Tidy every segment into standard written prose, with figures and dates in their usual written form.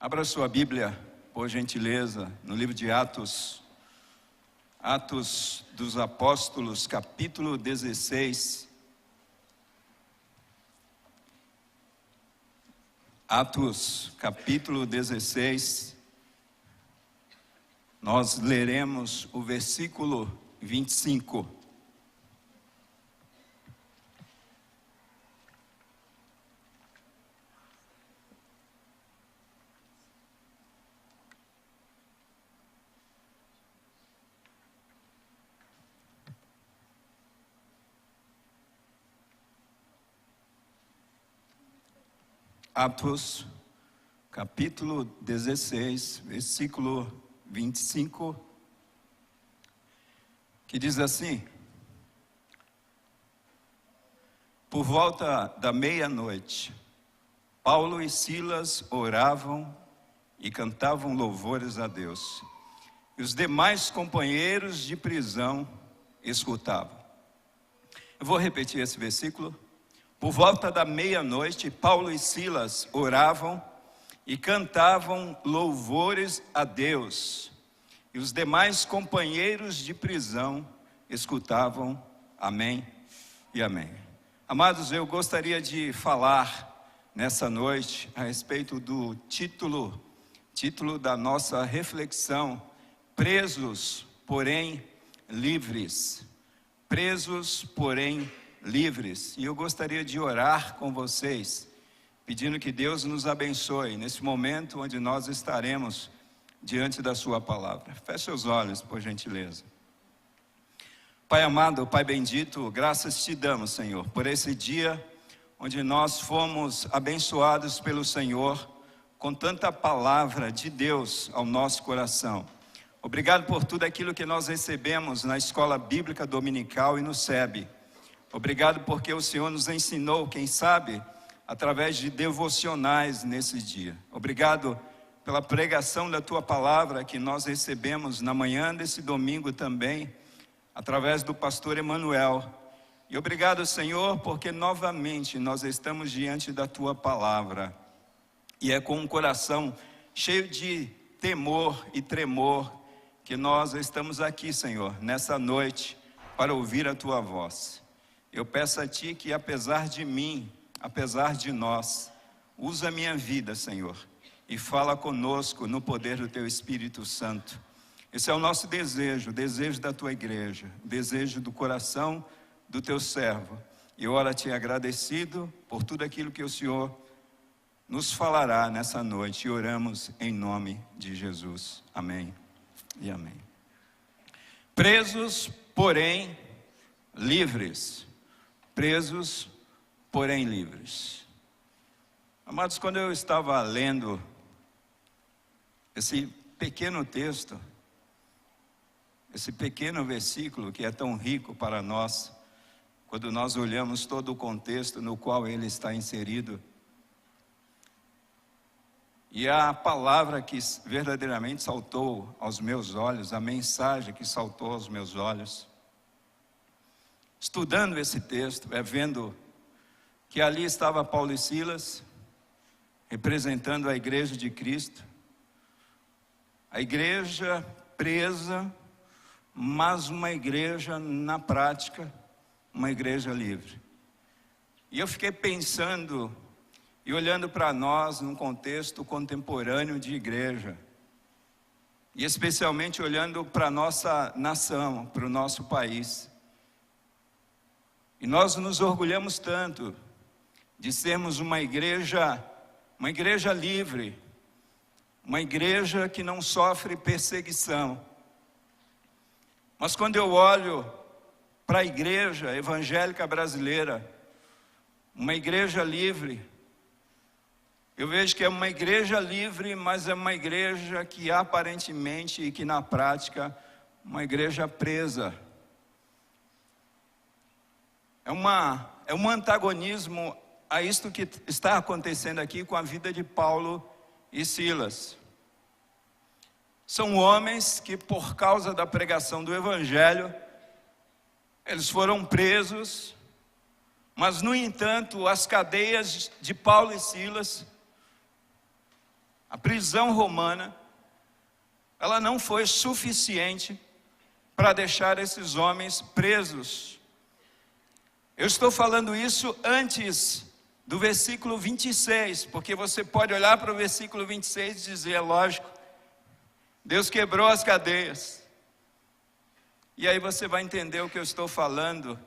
Abra sua Bíblia, por gentileza, no livro de Atos, Atos dos Apóstolos, capítulo 16. Atos, capítulo 16. Nós leremos o versículo 25. Atos, capítulo 16, versículo 25, que diz assim: por volta da meia-noite, Paulo e Silas oravam e cantavam louvores a Deus, e os demais companheiros de prisão escutavam. Eu vou repetir esse versículo. Por volta da meia-noite, Paulo e Silas oravam e cantavam louvores a Deus, e os demais companheiros de prisão escutavam. Amém e amém. Amados, eu gostaria de falar nessa noite a respeito do título da nossa reflexão: presos, porém livres. Presos, porém livres. E eu gostaria de orar com vocês, pedindo que Deus nos abençoe nesse momento onde nós estaremos diante da sua palavra. Feche seus olhos, por gentileza. Pai amado, Pai bendito, graças te damos, Senhor, por esse dia onde nós fomos abençoados pelo Senhor com tanta palavra de Deus ao nosso coração. Obrigado por tudo aquilo que nós recebemos na escola bíblica dominical e no SEB. Obrigado porque o Senhor nos ensinou, quem sabe, através de devocionais nesse dia. Obrigado pela pregação da Tua palavra que nós recebemos na manhã desse domingo também, através do pastor Emanuel. E obrigado, Senhor, porque novamente nós estamos diante da Tua palavra. E é com um coração cheio de temor e tremor que nós estamos aqui, Senhor, nessa noite, para ouvir a Tua voz. Eu peço a Ti que, apesar de mim, apesar de nós, usa a minha vida, Senhor, e fala conosco no poder do Teu Espírito Santo. Esse é o nosso desejo, o desejo da Tua igreja, o desejo do coração do Teu servo. E ora-te agradecido por tudo aquilo que o Senhor nos falará nessa noite. E oramos em nome de Jesus. Amém e amém. Presos, porém livres. Presos, porém livres. Amados, quando eu estava lendo esse pequeno texto, esse pequeno versículo que é tão rico para nós, quando nós olhamos todo o contexto no qual ele está inserido, e a palavra que verdadeiramente saltou aos meus olhos, a mensagem que saltou aos meus olhos, estudando esse texto, vendo que ali estava Paulo e Silas, representando a igreja de Cristo, a igreja presa, mas uma igreja na prática, uma igreja livre. E eu fiquei pensando e olhando para nós num contexto contemporâneo de igreja, e especialmente olhando para a nossa nação, para o nosso país. E nós nos orgulhamos tanto de sermos uma igreja livre, uma igreja que não sofre perseguição. Mas quando eu olho para a igreja evangélica brasileira, uma igreja livre, eu vejo que é uma igreja livre, mas é uma igreja que aparentemente e que na prática, uma igreja presa. É um antagonismo a isto que está acontecendo aqui com a vida de Paulo e Silas. São homens que, por causa da pregação do Evangelho, eles foram presos, mas, no entanto, as cadeias de Paulo e Silas, a prisão romana, ela não foi suficiente para deixar esses homens presos. Eu estou falando isso antes do versículo 26, porque você pode olhar para o versículo 26 e dizer, lógico, Deus quebrou as cadeias. E aí você vai entender o que eu estou falando,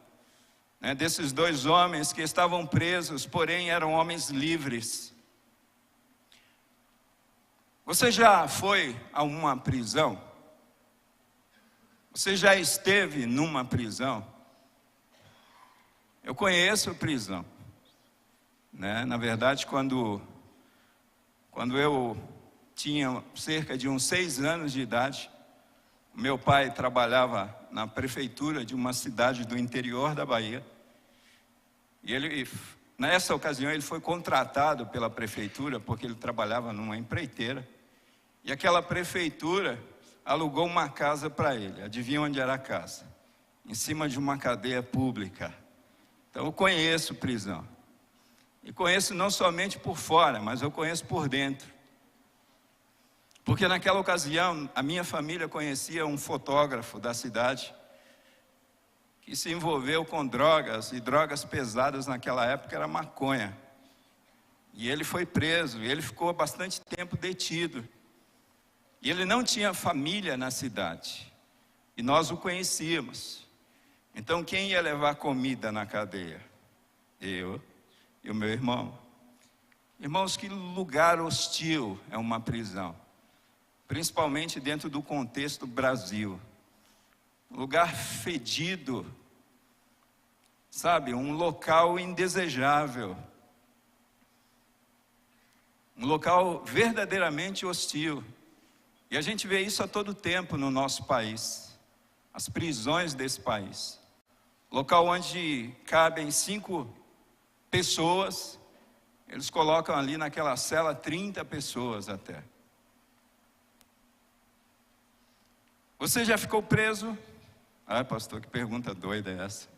né, desses dois homens que estavam presos, porém eram homens livres. Você já foi a uma prisão? Você já esteve numa prisão? Eu conheço prisão, né? Na verdade, quando eu tinha cerca de uns 6 anos de idade, meu pai trabalhava na prefeitura de uma cidade do interior da Bahia, e ele, nessa ocasião, ele foi contratado pela prefeitura, porque ele trabalhava numa empreiteira, e aquela prefeitura alugou uma casa para ele. Adivinha onde era a casa? Em cima de uma cadeia pública. Então eu conheço prisão. E conheço não somente por fora, mas eu conheço por dentro. Porque naquela ocasião, a minha família conhecia um fotógrafo da cidade, que se envolveu com drogas, e drogas pesadas naquela época era maconha. E ele foi preso, e ele ficou bastante tempo detido. E ele não tinha família na cidade, e nós o conhecíamos. Então quem ia levar comida na cadeia? Eu e o meu irmão. Irmãos, que lugar hostil é uma prisão, principalmente dentro do contexto Brasil. Lugar fedido, sabe, um local indesejável, um local verdadeiramente hostil. E a gente vê isso a todo tempo no nosso país, as prisões desse país. Local onde cabem 5 pessoas, eles colocam ali naquela cela 30 pessoas até. Você já ficou preso? Ah, pastor, que pergunta doida é essa?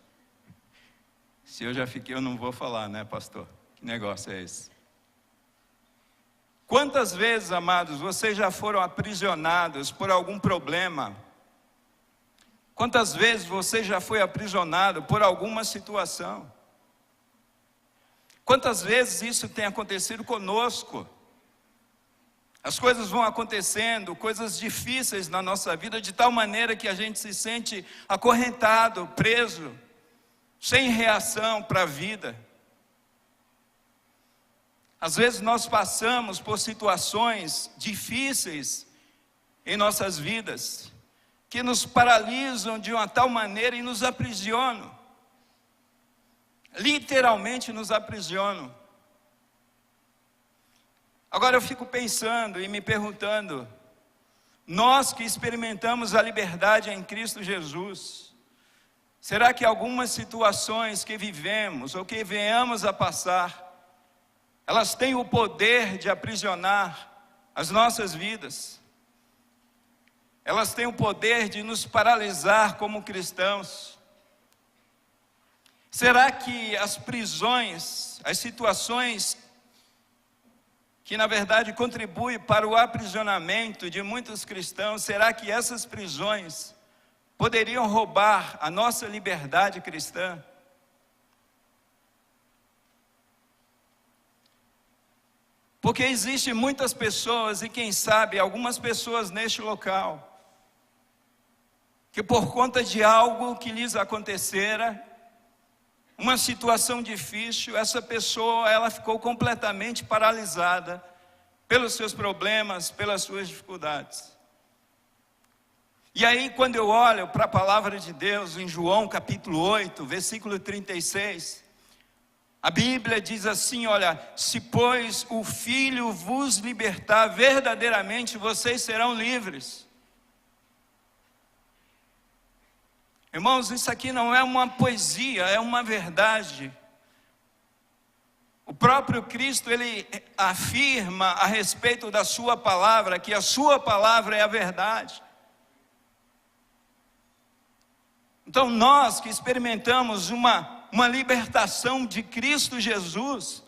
Se eu já fiquei, eu não vou falar, né, pastor? Que negócio é esse? Quantas vezes, amados, vocês já foram aprisionados por algum problema? Quantas vezes você já foi aprisionado por alguma situação? Quantas vezes isso tem acontecido conosco? As coisas vão acontecendo, coisas difíceis na nossa vida, de tal maneira que a gente se sente acorrentado, preso, sem reação para a vida. Às vezes nós passamos por situações difíceis em nossas vidas, que nos paralisam de uma tal maneira e nos aprisionam. Literalmente nos aprisionam. Agora eu fico pensando e me perguntando, nós que experimentamos a liberdade em Cristo Jesus, será que algumas situações que vivemos ou que venhamos a passar, elas têm o poder de aprisionar as nossas vidas? Elas têm o poder de nos paralisar como cristãos? Será que as prisões, as situações que na verdade contribuem para o aprisionamento de muitos cristãos, será que essas prisões poderiam roubar a nossa liberdade cristã? Porque existem muitas pessoas, e quem sabe algumas pessoas neste local, que por conta de algo que lhes acontecera, uma situação difícil, essa pessoa, ela ficou completamente paralisada pelos seus problemas, pelas suas dificuldades. E aí, quando eu olho para a palavra de Deus, em João capítulo 8, versículo 36, a Bíblia diz assim, olha, se pois o Filho vos libertar, verdadeiramente vocês serão livres. Irmãos, isso aqui não é uma poesia, é uma verdade. O próprio Cristo, ele afirma a respeito da sua palavra, que a sua palavra é a verdade. Então nós que experimentamos uma libertação de Cristo Jesus,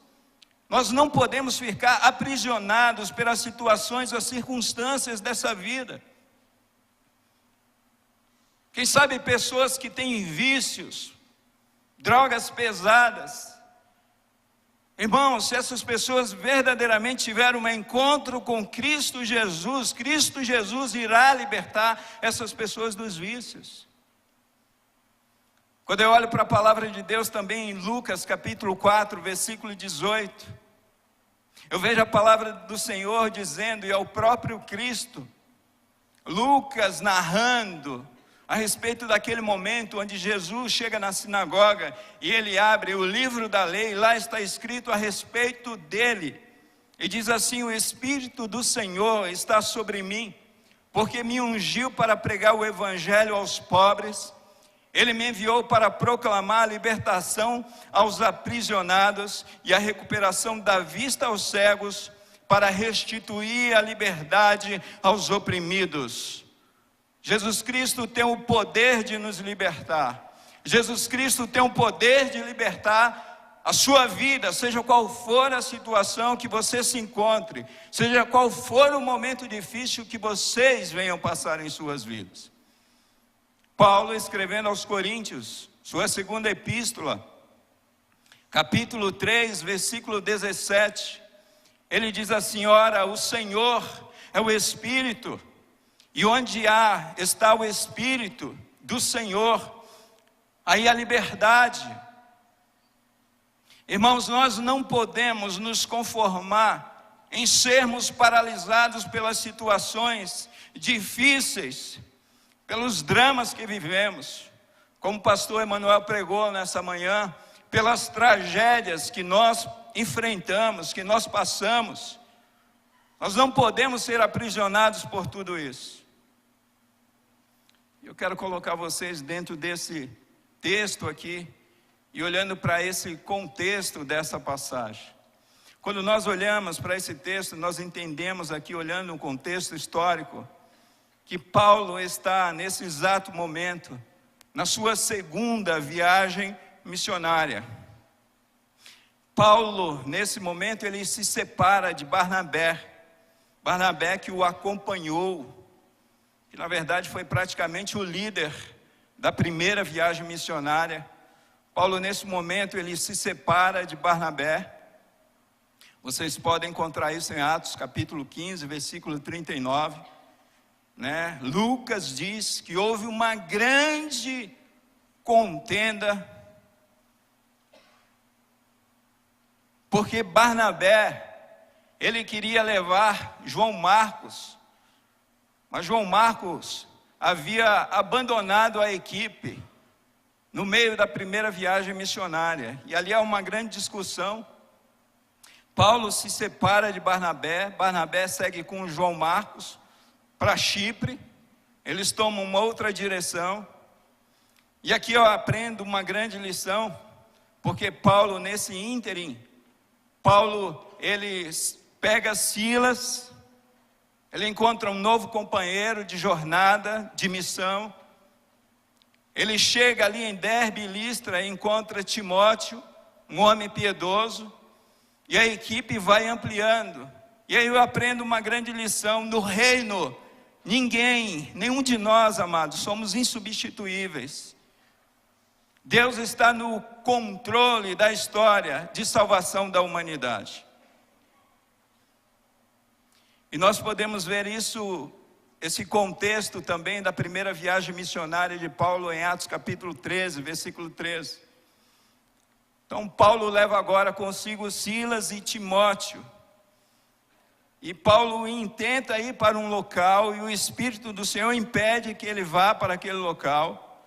Nós não podemos ficar aprisionados pelas situações ou circunstâncias dessa vida. Quem sabe pessoas que têm vícios, drogas pesadas. Irmãos, se essas pessoas verdadeiramente tiveram um encontro com Cristo Jesus irá libertar essas pessoas dos vícios. Quando eu olho para a palavra de Deus também em Lucas capítulo 4, versículo 18, eu vejo a palavra do Senhor dizendo, e é o próprio Cristo, Lucas narrando a respeito daquele momento onde Jesus chega na sinagoga e ele abre o livro da lei, e lá está escrito a respeito dele, e diz assim: o Espírito do Senhor está sobre mim, porque me ungiu para pregar o evangelho aos pobres, ele me enviou para proclamar a libertação aos aprisionados e a recuperação da vista aos cegos, para restituir a liberdade aos oprimidos. Jesus Cristo tem o poder de nos libertar. Jesus Cristo tem o poder de libertar a sua vida, seja qual for a situação que você se encontre, seja qual for o momento difícil que vocês venham passar em suas vidas. Paulo, escrevendo aos Coríntios, sua segunda epístola, capítulo 3, versículo 17, ele diz assim: ora, o Senhor é o Espírito, e onde está o Espírito do Senhor, aí a liberdade. Irmãos, nós não podemos nos conformar em sermos paralisados pelas situações difíceis, pelos dramas que vivemos, como o pastor Emanuel pregou nessa manhã, pelas tragédias que nós enfrentamos, que nós passamos. Nós não podemos ser aprisionados por tudo isso. Eu quero colocar vocês dentro desse texto aqui, e olhando para esse contexto dessa passagem. Quando nós olhamos para esse texto, nós entendemos aqui, olhando um contexto histórico, que Paulo está nesse exato momento, na sua segunda viagem missionária. Paulo, nesse momento, ele se separa de Barnabé. Barnabé que o acompanhou, que na verdade foi praticamente o líder da primeira viagem missionária. Paulo, nesse momento, ele se separa de Barnabé. Vocês podem encontrar isso em Atos capítulo 15, versículo 39. Lucas diz que houve uma grande contenda, porque Barnabé, ele queria levar João Marcos, mas João Marcos havia abandonado a equipe no meio da primeira viagem missionária, e ali há uma grande discussão. Paulo se separa de Barnabé, Barnabé segue com João Marcos para Chipre, eles tomam uma outra direção, e aqui eu aprendo uma grande lição, porque Paulo, nesse ínterim, Paulo, ele pega Silas, ele encontra um novo companheiro de jornada, de missão, ele chega ali em Derbe e Listra e encontra Timóteo, um homem piedoso, e a equipe vai ampliando, e aí eu aprendo uma grande lição: no reino, nenhum de nós, amados, somos insubstituíveis. Deus está no controle da história de salvação da humanidade. E nós podemos ver isso, esse contexto também da primeira viagem missionária de Paulo em Atos capítulo 13, versículo 13. Então Paulo leva agora consigo Silas e Timóteo. E Paulo intenta ir para um local, e o Espírito do Senhor impede que ele vá para aquele local.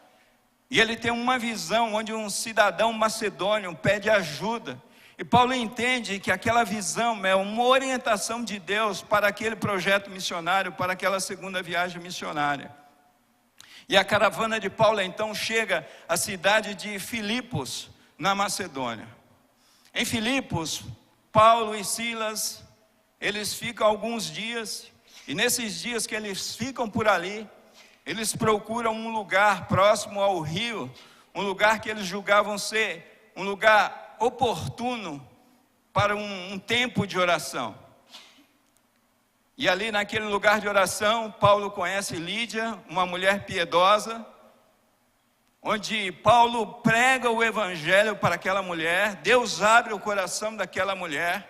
E ele tem uma visão onde um cidadão macedônio pede ajuda. E Paulo entende que aquela visão é uma orientação de Deus para aquele projeto missionário, para aquela segunda viagem missionária. E a caravana de Paulo então chega à cidade de Filipos, na Macedônia. Em Filipos, Paulo e Silas, eles ficam alguns dias, e nesses dias que eles ficam por ali, eles procuram um lugar próximo ao rio, um lugar que eles julgavam ser um lugar oportuno para um tempo de oração. E ali naquele lugar de oração, Paulo conhece Lídia, uma mulher piedosa, onde Paulo prega o evangelho para aquela mulher. Deus abre o coração daquela mulher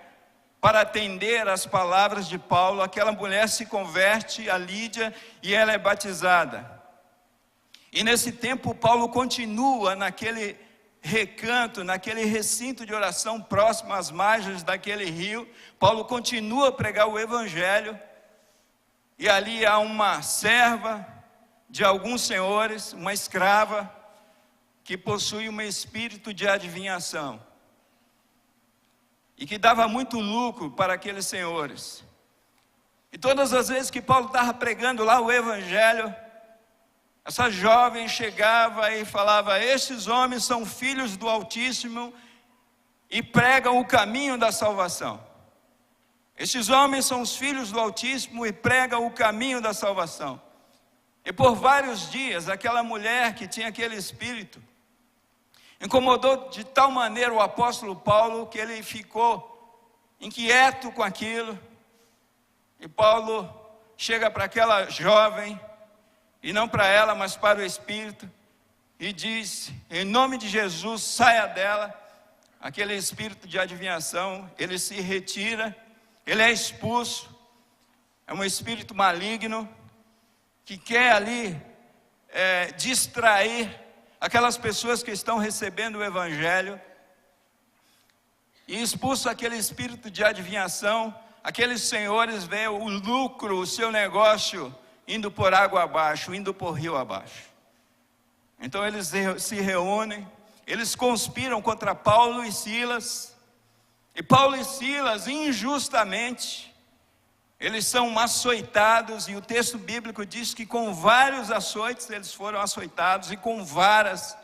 para atender às palavras de Paulo. Aquela mulher se converte, a Lídia, e ela é batizada. E nesse tempo Paulo continua naquele recanto, naquele recinto de oração próximo às margens daquele rio. Paulo continua a pregar o evangelho, e ali há uma serva de alguns senhores, uma escrava, que possui um espírito de adivinhação, e que dava muito lucro para aqueles senhores. E todas as vezes que Paulo estava pregando lá o evangelho, essa jovem chegava e falava: estes homens são filhos do Altíssimo e pregam o caminho da salvação. Estes homens são os filhos do Altíssimo e pregam o caminho da salvação. E por vários dias, aquela mulher que tinha aquele espírito incomodou de tal maneira o apóstolo Paulo que ele ficou inquieto com aquilo. E Paulo chega para aquela jovem, e não para ela, mas para o espírito, e diz: em nome de Jesus, saia dela. Aquele espírito de adivinhação, ele se retira, ele é expulso. É um espírito maligno que quer ali distrair aquelas pessoas que estão recebendo o evangelho. E expulso aquele espírito de adivinhação. Aqueles senhores veem o lucro, o seu negócio indo por água abaixo, indo por rio abaixo. Então eles se reúnem, eles conspiram contra Paulo e Silas. E Paulo e Silas, injustamente, eles são açoitados, e o texto bíblico diz que com vários açoites eles foram açoitados, e com varas.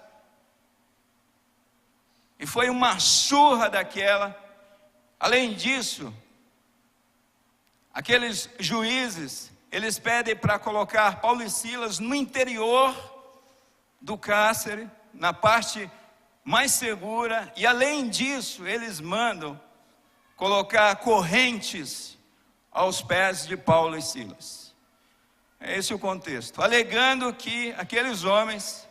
E foi uma surra daquela. Além disso, aqueles juízes, eles pedem para colocar Paulo e Silas no interior do cárcere, na parte mais segura. E além disso, eles mandam colocar correntes aos pés de Paulo e Silas. É esse o contexto. Alegando que aqueles homens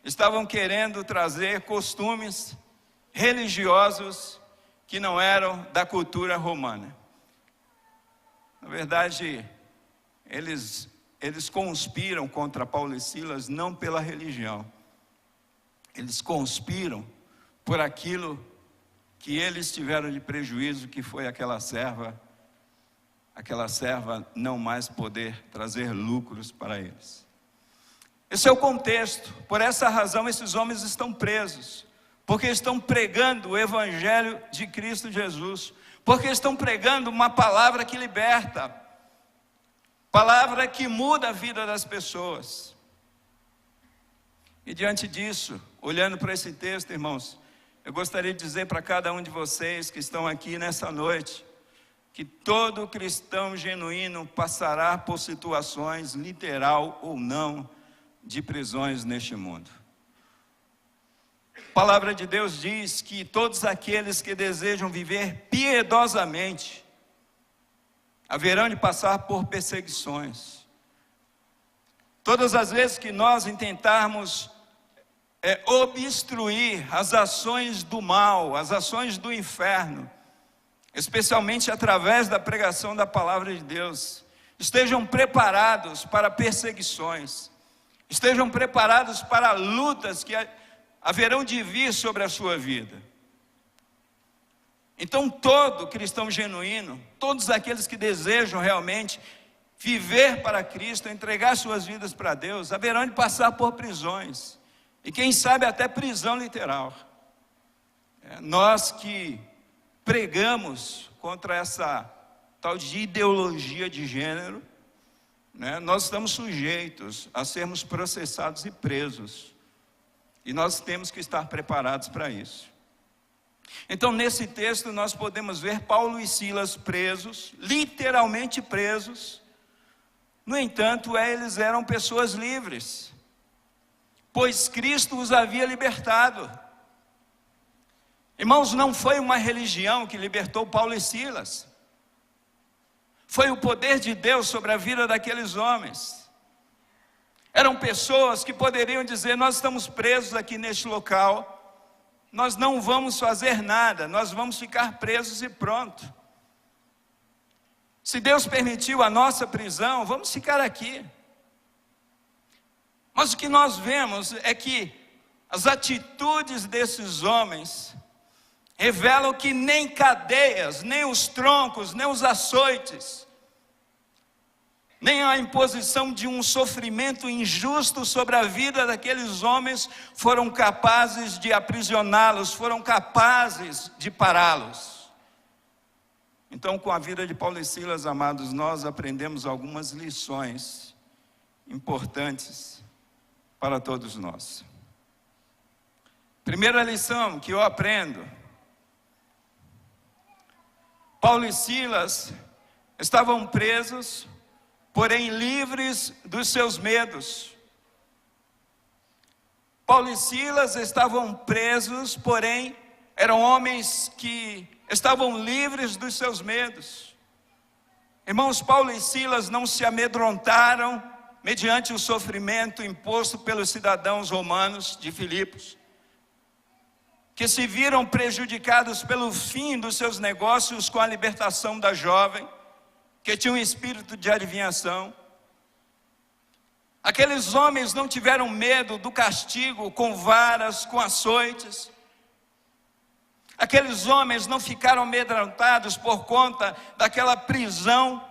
estavam querendo trazer costumes religiosos que não eram da cultura romana. Na verdade, eles conspiram contra Paulo e Silas não pela religião. Eles conspiram por aquilo que eles tiveram de prejuízo, que foi aquela serva não mais poder trazer lucros para eles. Esse é o contexto. Por essa razão esses homens estão presos, porque estão pregando o evangelho de Cristo Jesus, porque estão pregando uma palavra que liberta, palavra que muda a vida das pessoas. E diante disso, olhando para esse texto, irmãos, eu gostaria de dizer para cada um de vocês que estão aqui nessa noite, que todo cristão genuíno passará por situações, literal ou não, de prisões neste mundo. A palavra de Deus diz que todos aqueles que desejam viver piedosamente haverão de passar por perseguições. Todas as vezes que nós intentarmos obstruir as ações do mal, as ações do inferno, especialmente através da pregação da palavra de Deus, estejam preparados para perseguições, estejam preparados para lutas que haverão de vir sobre a sua vida. Então todo cristão genuíno, todos aqueles que desejam realmente viver para Cristo, entregar suas vidas para Deus, haverão de passar por prisões, e quem sabe até prisão literal. Nós que pregamos contra essa tal de ideologia de gênero, nós estamos sujeitos a sermos processados e presos, e nós temos que estar preparados para isso. Então nesse texto nós podemos ver Paulo e Silas presos, literalmente presos. No entanto, eles eram pessoas livres, pois Cristo os havia libertado. Irmãos, não foi uma religião que libertou Paulo e Silas. Foi o poder de Deus sobre a vida daqueles homens. Eram pessoas que poderiam dizer: nós estamos presos aqui neste local, nós não vamos fazer nada, nós vamos ficar presos e pronto. Se Deus permitiu a nossa prisão, vamos ficar aqui. Mas o que nós vemos é que as atitudes desses homens revelam que nem cadeias, nem os troncos, nem os açoites, nem a imposição de um sofrimento injusto sobre a vida daqueles homens foram capazes de aprisioná-los, foram capazes de pará-los. Então, com a vida de Paulo e Silas, amados, nós aprendemos algumas lições importantes para todos nós. Primeira lição que eu aprendo: Paulo e Silas estavam presos, porém livres dos seus medos. Paulo e Silas estavam presos, porém eram homens que estavam livres dos seus medos. Irmãos, Paulo e Silas não se amedrontaram mediante o sofrimento imposto pelos cidadãos romanos de Filipos, que se viram prejudicados pelo fim dos seus negócios com a libertação da jovem, que tinha um espírito de adivinhação. Aqueles homens não tiveram medo do castigo com varas, com açoites. Aqueles homens não ficaram amedrontados por conta daquela prisão,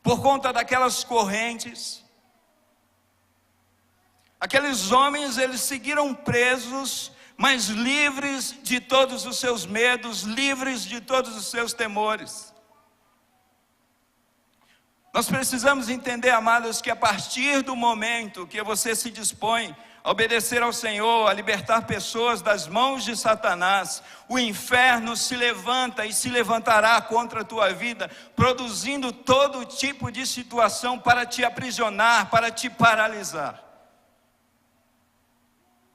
por conta daquelas correntes. Aqueles homens, eles seguiram presos, mas livres de todos os seus medos, livres de todos os seus temores. Nós precisamos entender, amados, que a partir do momento que você se dispõe a obedecer ao Senhor, a libertar pessoas das mãos de Satanás, o inferno se levanta e se levantará contra a tua vida, produzindo todo tipo de situação para te aprisionar, para te paralisar.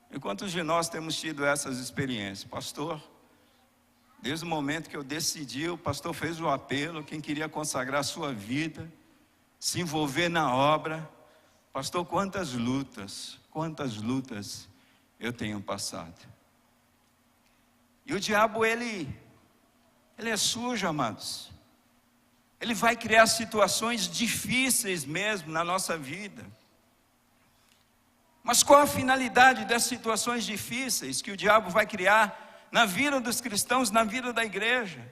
E quantos de nós temos tido essas experiências? Pastor, desde o momento que eu decidi, o pastor fez o apelo, quem queria consagrar a sua vida, se envolver na obra. Pastor, quantas lutas eu tenho passado. E o diabo, ele é sujo, amados. Ele vai criar situações difíceis mesmo na nossa vida. Mas qual a finalidade dessas situações difíceis que o diabo vai criar na vida dos cristãos, na vida da igreja?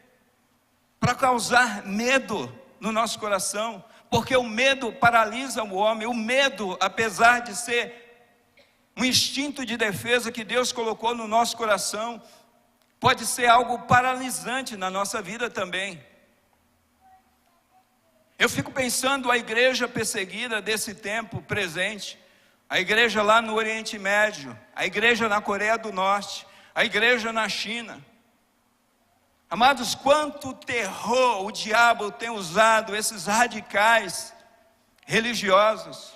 Para causar medo no nosso coração, porque o medo paralisa o homem. O medo, apesar de ser um instinto de defesa que Deus colocou no nosso coração, pode ser algo paralisante na nossa vida também. Eu fico pensando a igreja perseguida desse tempo presente, a igreja lá no Oriente Médio, a igreja na Coreia do Norte, a igreja na China. Amados, quanto terror o diabo tem usado esses radicais religiosos.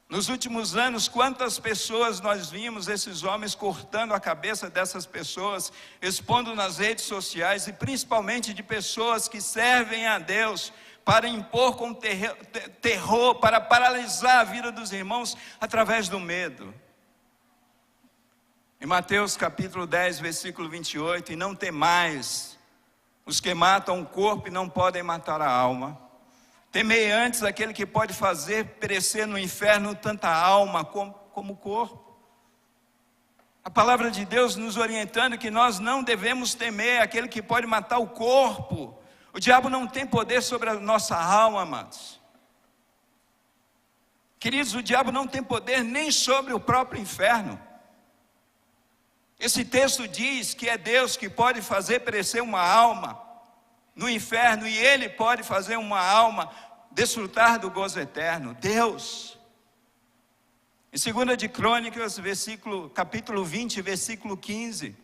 Nos últimos anos, quantas pessoas nós vimos esses homens cortando a cabeça dessas pessoas, expondo nas redes sociais, e principalmente de pessoas que servem a Deus, para impor com terror, para paralisar a vida dos irmãos através do medo. Em Mateus capítulo 10, versículo 28, e não temais os que matam o corpo e não podem matar a alma. Temei antes aquele que pode fazer perecer no inferno tanta alma como o corpo. A palavra de Deus nos orientando que nós não devemos temer aquele que pode matar o corpo. O diabo não tem poder sobre a nossa alma, amados. Queridos, o diabo não tem poder nem sobre o próprio inferno. Esse texto diz que é Deus que pode fazer perecer uma alma no inferno, e Ele pode fazer uma alma desfrutar do gozo eterno. Deus. Em 2 de Crônicas, capítulo 20, versículo 15.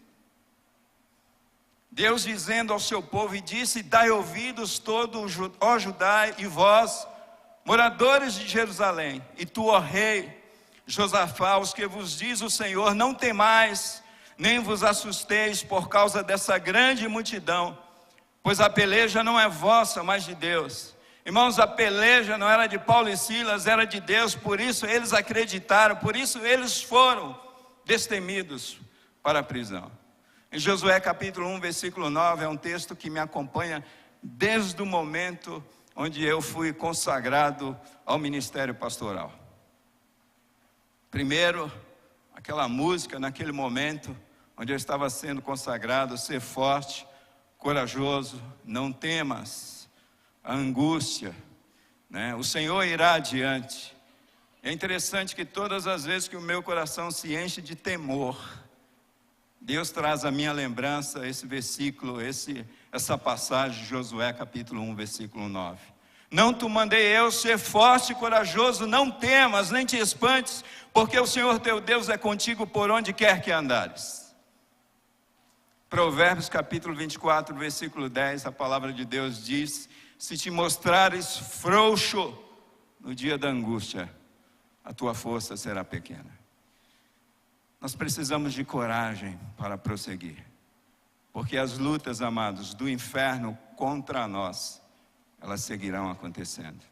Deus dizendo ao seu povo, e disse: dai ouvidos todos, ó Judá, e vós, moradores de Jerusalém, e tu, ó rei, Josafá, os que vos diz o Senhor, não temais, nem vos assusteis por causa dessa grande multidão, pois a peleja não é vossa, mas de Deus. Irmãos, a peleja não era de Paulo e Silas, era de Deus, por isso eles acreditaram, por isso eles foram destemidos para a prisão. Em Josué capítulo 1, versículo 9, é um texto que me acompanha desde o momento onde eu fui consagrado ao ministério pastoral. Primeiro, aquela música naquele momento onde eu estava sendo consagrado: ser forte, corajoso, não temas a angústia, né? O Senhor irá adiante. É interessante que todas as vezes que o meu coração se enche de temor, Deus traz à minha lembrança esse versículo, essa passagem de Josué capítulo 1, versículo 9. Não te mandei eu ser forte e corajoso, não temas, nem te espantes, porque o Senhor teu Deus é contigo por onde quer que andares. Provérbios capítulo 24, versículo 10, a palavra de Deus diz: se te mostrares frouxo no dia da angústia, a tua força será pequena. Nós precisamos de coragem para prosseguir, porque as lutas, amados, do inferno contra nós, elas seguirão acontecendo.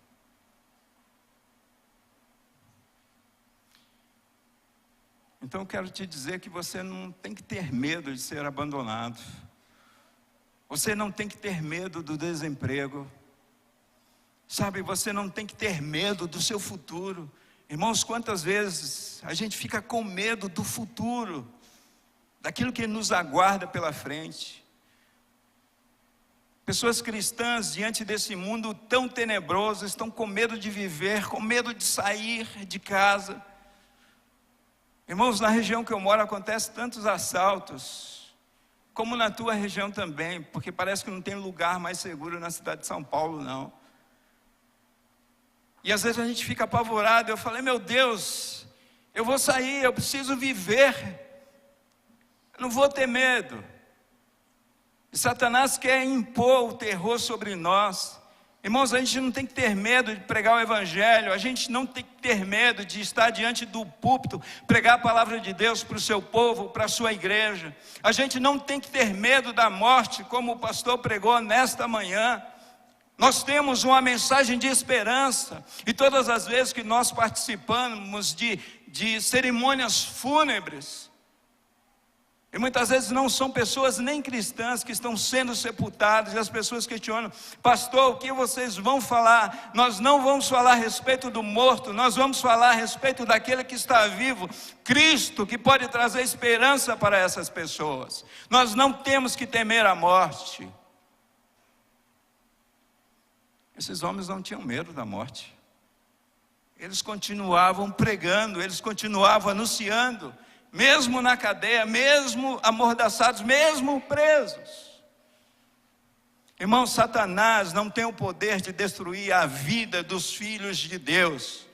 Então eu quero te dizer que você não tem que ter medo de ser abandonado. Você não tem que ter medo do desemprego. Sabe, você não tem que ter medo do seu futuro. Irmãos, quantas vezes a gente fica com medo do futuro, daquilo que nos aguarda pela frente. Pessoas cristãs diante desse mundo tão tenebroso estão com medo de viver, com medo de sair de casa. Irmãos, na região que eu moro acontecem tantos assaltos, como na tua região também, porque parece que não tem lugar mais seguro na cidade de São Paulo, não. E às vezes a gente fica apavorado. Eu falei: meu Deus, eu vou sair, eu preciso viver, eu não vou ter medo. E Satanás quer impor o terror sobre nós. Irmãos, a gente não tem que ter medo de pregar o evangelho, a gente não tem que ter medo de estar diante do púlpito, pregar a palavra de Deus para o seu povo, para a sua igreja. A gente não tem que ter medo da morte, como o pastor pregou nesta manhã. Nós temos uma mensagem de esperança, e todas as vezes que nós participamos de cerimônias fúnebres, e muitas vezes não são pessoas nem cristãs que estão sendo sepultadas, e as pessoas questionam: pastor, o que vocês vão falar? Nós não vamos falar a respeito do morto, nós vamos falar a respeito daquele que está vivo, Cristo, que pode trazer esperança para essas pessoas. Nós não temos que temer a morte. Esses homens não tinham medo da morte. Eles continuavam pregando, eles continuavam anunciando, mesmo na cadeia, mesmo amordaçados, mesmo presos. Irmão, Satanás não tem o poder de destruir a vida dos filhos de Deus,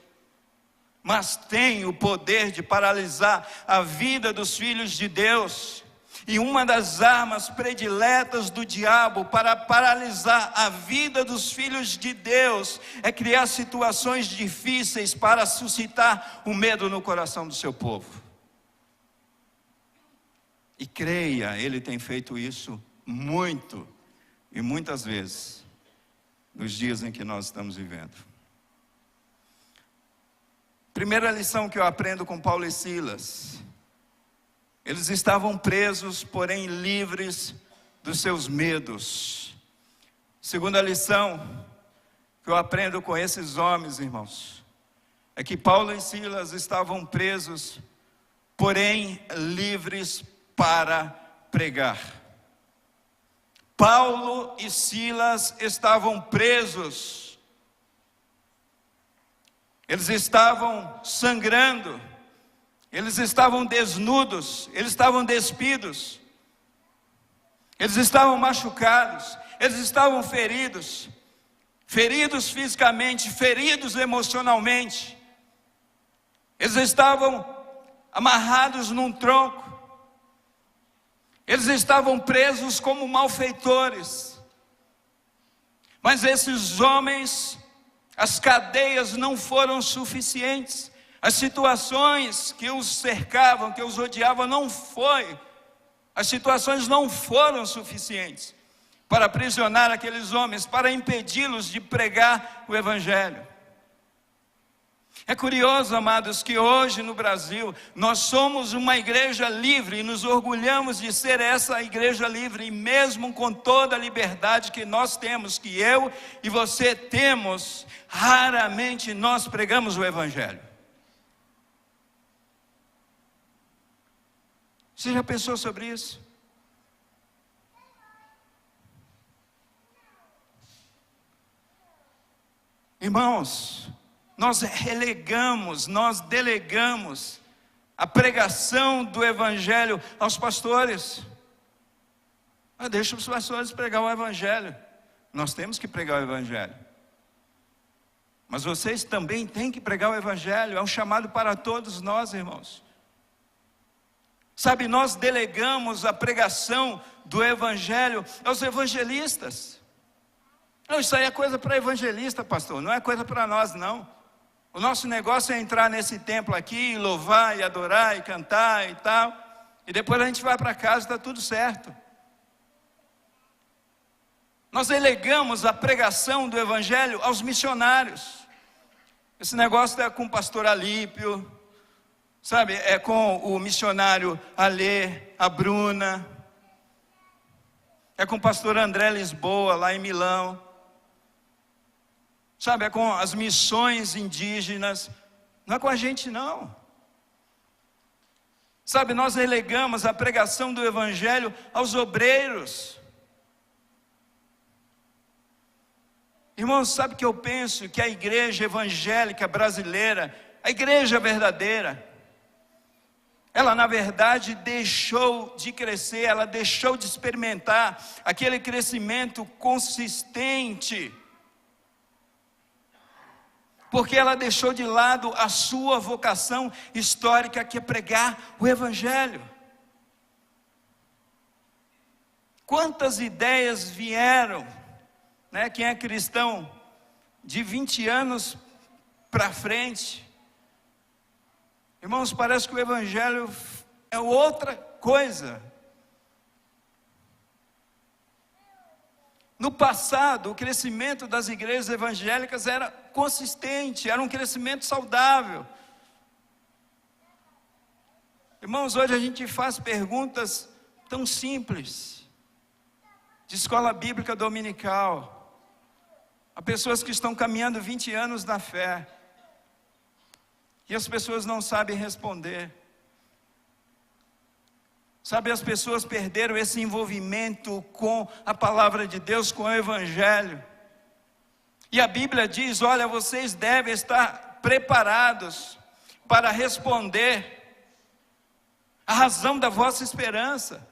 mas tem o poder de paralisar a vida dos filhos de Deus. E uma das armas prediletas do diabo para paralisar a vida dos filhos de Deus é criar situações difíceis para suscitar o medo no coração do seu povo. E creia, ele tem feito isso muito e muitas vezes nos dias em que nós estamos vivendo. Primeira lição que eu aprendo com Paulo e Silas: eles estavam presos, porém livres dos seus medos. Segunda lição que eu aprendo com esses homens, irmãos, é que Paulo e Silas estavam presos, porém livres para pregar. Paulo e Silas estavam presos, eles estavam sangrando, eles estavam desnudos, eles estavam despidos, eles estavam machucados, eles estavam feridos, feridos fisicamente, feridos emocionalmente. Eles estavam amarrados num tronco, eles estavam presos como malfeitores. Mas esses homens, as cadeias não foram suficientes. As situações que os cercavam, que os odiavam, as situações não foram suficientes para aprisionar aqueles homens, para impedi-los de pregar o Evangelho. É curioso, amados, que hoje no Brasil nós somos uma igreja livre e nos orgulhamos de ser essa igreja livre, e mesmo com toda a liberdade que nós temos, que eu e você temos, raramente nós pregamos o Evangelho. Você já pensou sobre isso? Irmãos, nós delegamos a pregação do Evangelho aos pastores. Deixa os pastores pregar o Evangelho. Nós temos que pregar o Evangelho. Mas vocês também têm que pregar o Evangelho. É um chamado para todos nós, irmãos. Sabe, nós delegamos a pregação do Evangelho aos evangelistas. Não, isso aí é coisa para evangelista, pastor, não é coisa para nós, não. O nosso negócio é entrar nesse templo aqui, louvar e adorar e cantar e tal, e depois a gente vai para casa e está tudo certo. Nós delegamos a pregação do Evangelho aos missionários. Esse negócio é com o pastor Alípio, sabe, é com o missionário Alê, a Bruna, é com o pastor André Lisboa, lá em Milão, sabe, é com as missões indígenas, não é com a gente não. Sabe, nós relegamos a pregação do Evangelho aos obreiros. Irmãos, sabe que eu penso que a igreja evangélica brasileira, a igreja verdadeira, ela na verdade deixou de crescer, ela deixou de experimentar aquele crescimento consistente, porque ela deixou de lado a sua vocação histórica, que é pregar o Evangelho. Quantas ideias vieram, né? Quem é cristão de 20 anos para frente, irmãos, parece que o Evangelho é outra coisa. No passado, o crescimento das igrejas evangélicas era consistente, era um crescimento saudável. Irmãos, hoje a gente faz perguntas tão simples, de escola bíblica dominical, a pessoas que estão caminhando 20 anos na fé, e as pessoas não sabem responder. Sabe, as pessoas perderam esse envolvimento com a palavra de Deus, com o Evangelho. E a Bíblia diz, olha, vocês devem estar preparados para responder a razão da vossa esperança.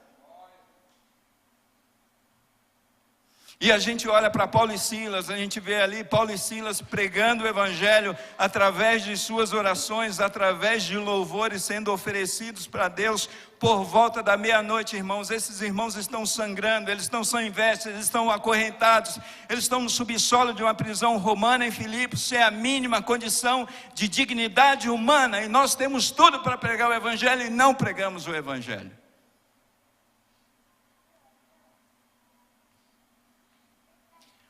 E a gente olha para Paulo e Silas, a gente vê ali Paulo e Silas pregando o Evangelho através de suas orações, através de louvores sendo oferecidos para Deus por volta da meia-noite, irmãos. Esses irmãos estão sangrando, eles estão sem vestes, eles estão acorrentados, eles estão no subsolo de uma prisão romana em Filipos, sem a mínima condição de dignidade humana, e nós temos tudo para pregar o Evangelho e não pregamos o Evangelho.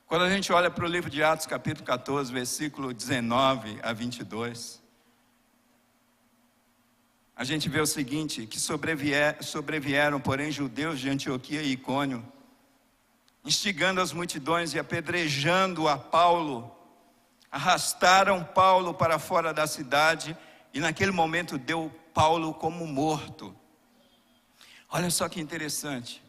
Quando a gente olha para o livro de Atos, capítulo 14, versículo 19 a 22, a gente vê o seguinte, que sobrevieram, porém, judeus de Antioquia e Icônio, instigando as multidões e apedrejando a Paulo, arrastaram Paulo para fora da cidade, e naquele momento deu Paulo como morto. Olha só que interessante.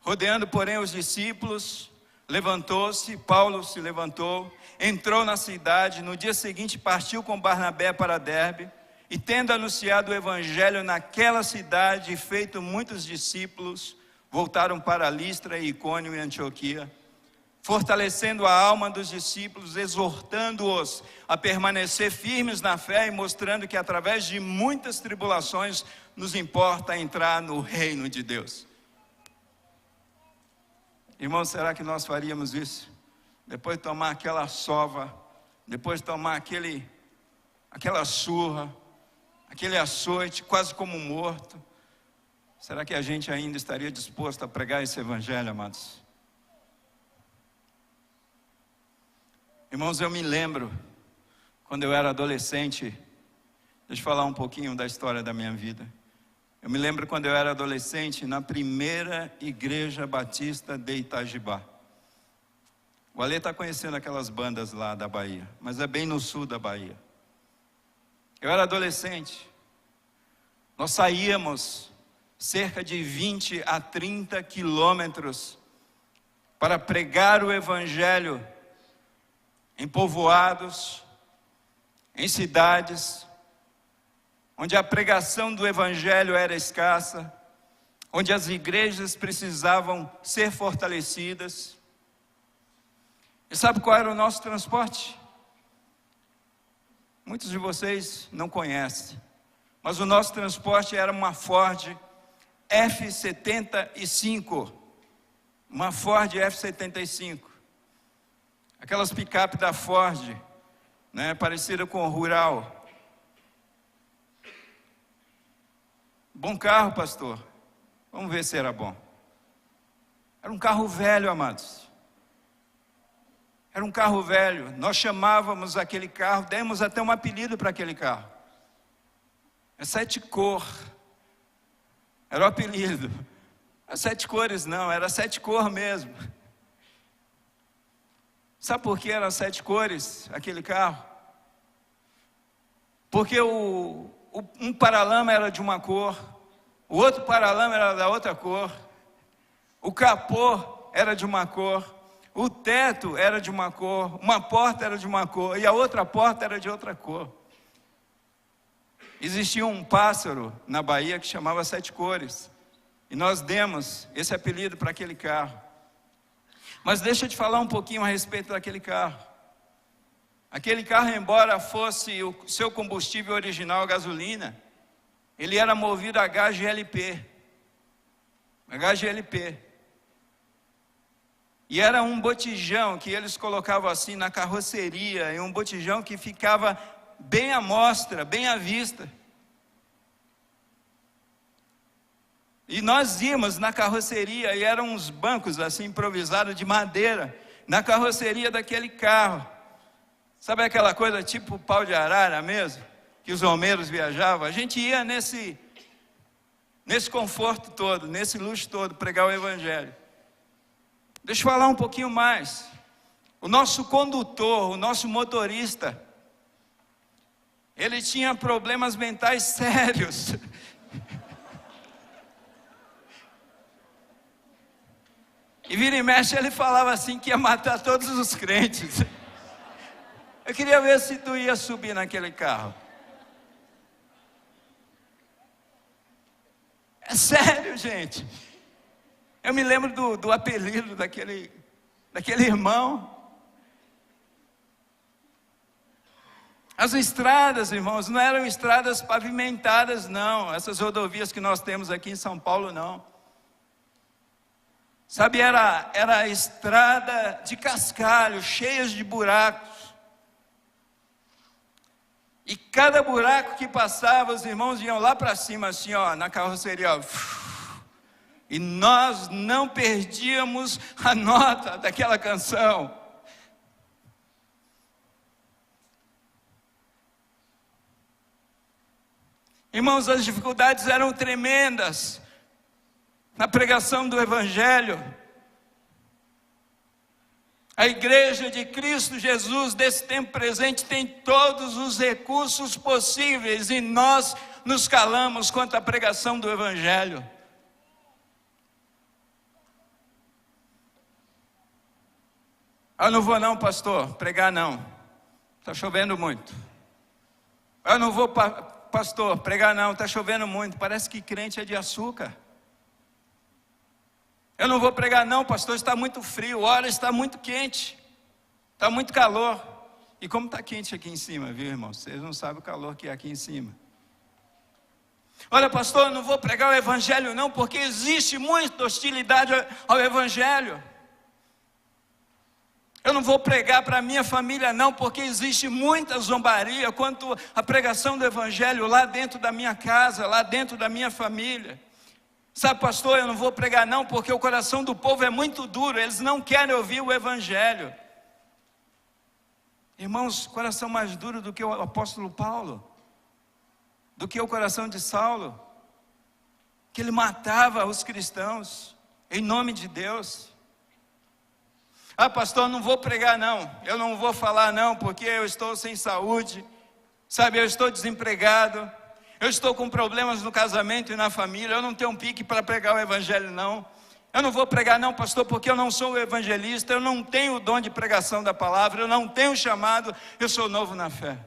Rodeando, porém, os discípulos, levantou-se, Paulo se levantou, entrou na cidade, no dia seguinte partiu com Barnabé para Derbe, e tendo anunciado o Evangelho naquela cidade e feito muitos discípulos, voltaram para Listra, Icônio e Antioquia, fortalecendo a alma dos discípulos, exortando-os a permanecer firmes na fé e mostrando que através de muitas tribulações nos importa entrar no reino de Deus. Irmãos, será que nós faríamos isso? Depois de tomar aquela sova, depois de tomar aquele aquela surra, aquele açoite, quase como morto. Será que a gente ainda estaria disposto a pregar esse evangelho, amados? Irmãos, eu me lembro, quando eu era adolescente, deixa eu falar um pouquinho da história da minha vida. Eu me lembro quando eu era adolescente, na primeira igreja batista de Itajibá. O Ale está conhecendo aquelas bandas lá da Bahia, mas é bem no sul da Bahia. Eu era adolescente. Nós saíamos cerca de 20 a 30 quilômetros para pregar o evangelho em povoados, em cidades, onde a pregação do evangelho era escassa, onde as igrejas precisavam ser fortalecidas. E sabe qual era o nosso transporte? Muitos de vocês não conhecem, mas o nosso transporte era uma Ford F-75, uma Ford F-75, aquelas picape da Ford, né, parecida com o Rural. Bom carro, pastor. Vamos ver se era bom. Era um carro velho, amados. Era um carro velho. Nós chamávamos aquele carro, demos até um apelido para aquele carro. É 7 cor. Era o apelido. Não é 7 cores não, era 7 cor mesmo. Sabe por que eram 7 cores aquele carro? Porque um paralama era de uma cor, o outro paralama era da outra cor, o capô era de uma cor, o teto era de uma cor, uma porta era de uma cor e a outra porta era de outra cor. Existia um pássaro na Bahia que chamava 7 cores, e nós demos esse apelido para aquele carro. Mas deixa eu te falar um pouquinho a respeito daquele carro. Aquele carro, embora fosse o seu combustível original, gasolina, ele era movido a HGLP. HGLP. E era um botijão que eles colocavam assim na carroceria, e um botijão que ficava bem à mostra, bem à vista. E nós íamos na carroceria, e eram uns bancos assim improvisados de madeira, na carroceria daquele carro. Sabe aquela coisa tipo pau de arara mesmo, que os romeiros viajavam? A gente ia nesse conforto todo, nesse luxo todo, pregar o evangelho. Deixa eu falar um pouquinho mais. O nosso condutor, o nosso motorista, ele tinha problemas mentais sérios. E vira e mexe ele falava assim que ia matar todos os crentes. Eu queria ver se tu ia subir naquele carro. É sério, gente. Eu me lembro do apelido daquele irmão. As estradas, irmãos, não eram estradas pavimentadas, não. Essas rodovias que nós temos aqui em São Paulo, não. Sabe, era estrada de cascalho, cheias de buracos. E cada buraco que passava, os irmãos iam lá para cima, assim, ó, na carroceria, ó. E nós não perdíamos a nota daquela canção. Irmãos, as dificuldades eram tremendas na pregação do evangelho. A igreja de Cristo Jesus desse tempo presente tem todos os recursos possíveis e nós nos calamos quanto à pregação do evangelho. Eu não vou não, pastor, pregar não. Está chovendo muito. Eu não vou, pastor, pregar não, está chovendo muito. Parece que crente é de açúcar. Eu não vou pregar não, pastor, está muito frio, olha, está muito quente, está muito calor. E como está quente aqui em cima, viu, irmão? Vocês não sabem o calor que é aqui em cima. Olha, pastor, eu não vou pregar o evangelho não, porque existe muita hostilidade ao evangelho. Eu não vou pregar para a minha família não, porque existe muita zombaria quanto à pregação do evangelho lá dentro da minha casa, lá dentro da minha família. Sabe, pastor, eu não vou pregar não, porque o coração do povo é muito duro, eles não querem ouvir o evangelho. Irmãos, coração mais duro do que o apóstolo Paulo, do que o coração de Saulo, que ele matava os cristãos, em nome de Deus. Ah, pastor, eu não vou pregar não, eu não vou falar não, porque eu estou sem saúde, sabe, eu estou desempregado, eu estou com problemas no casamento e na família, eu não tenho um pique para pregar o evangelho não. Eu não vou pregar não, pastor, porque eu não sou evangelista, eu não tenho o dom de pregação da palavra, eu não tenho chamado, eu sou novo na fé.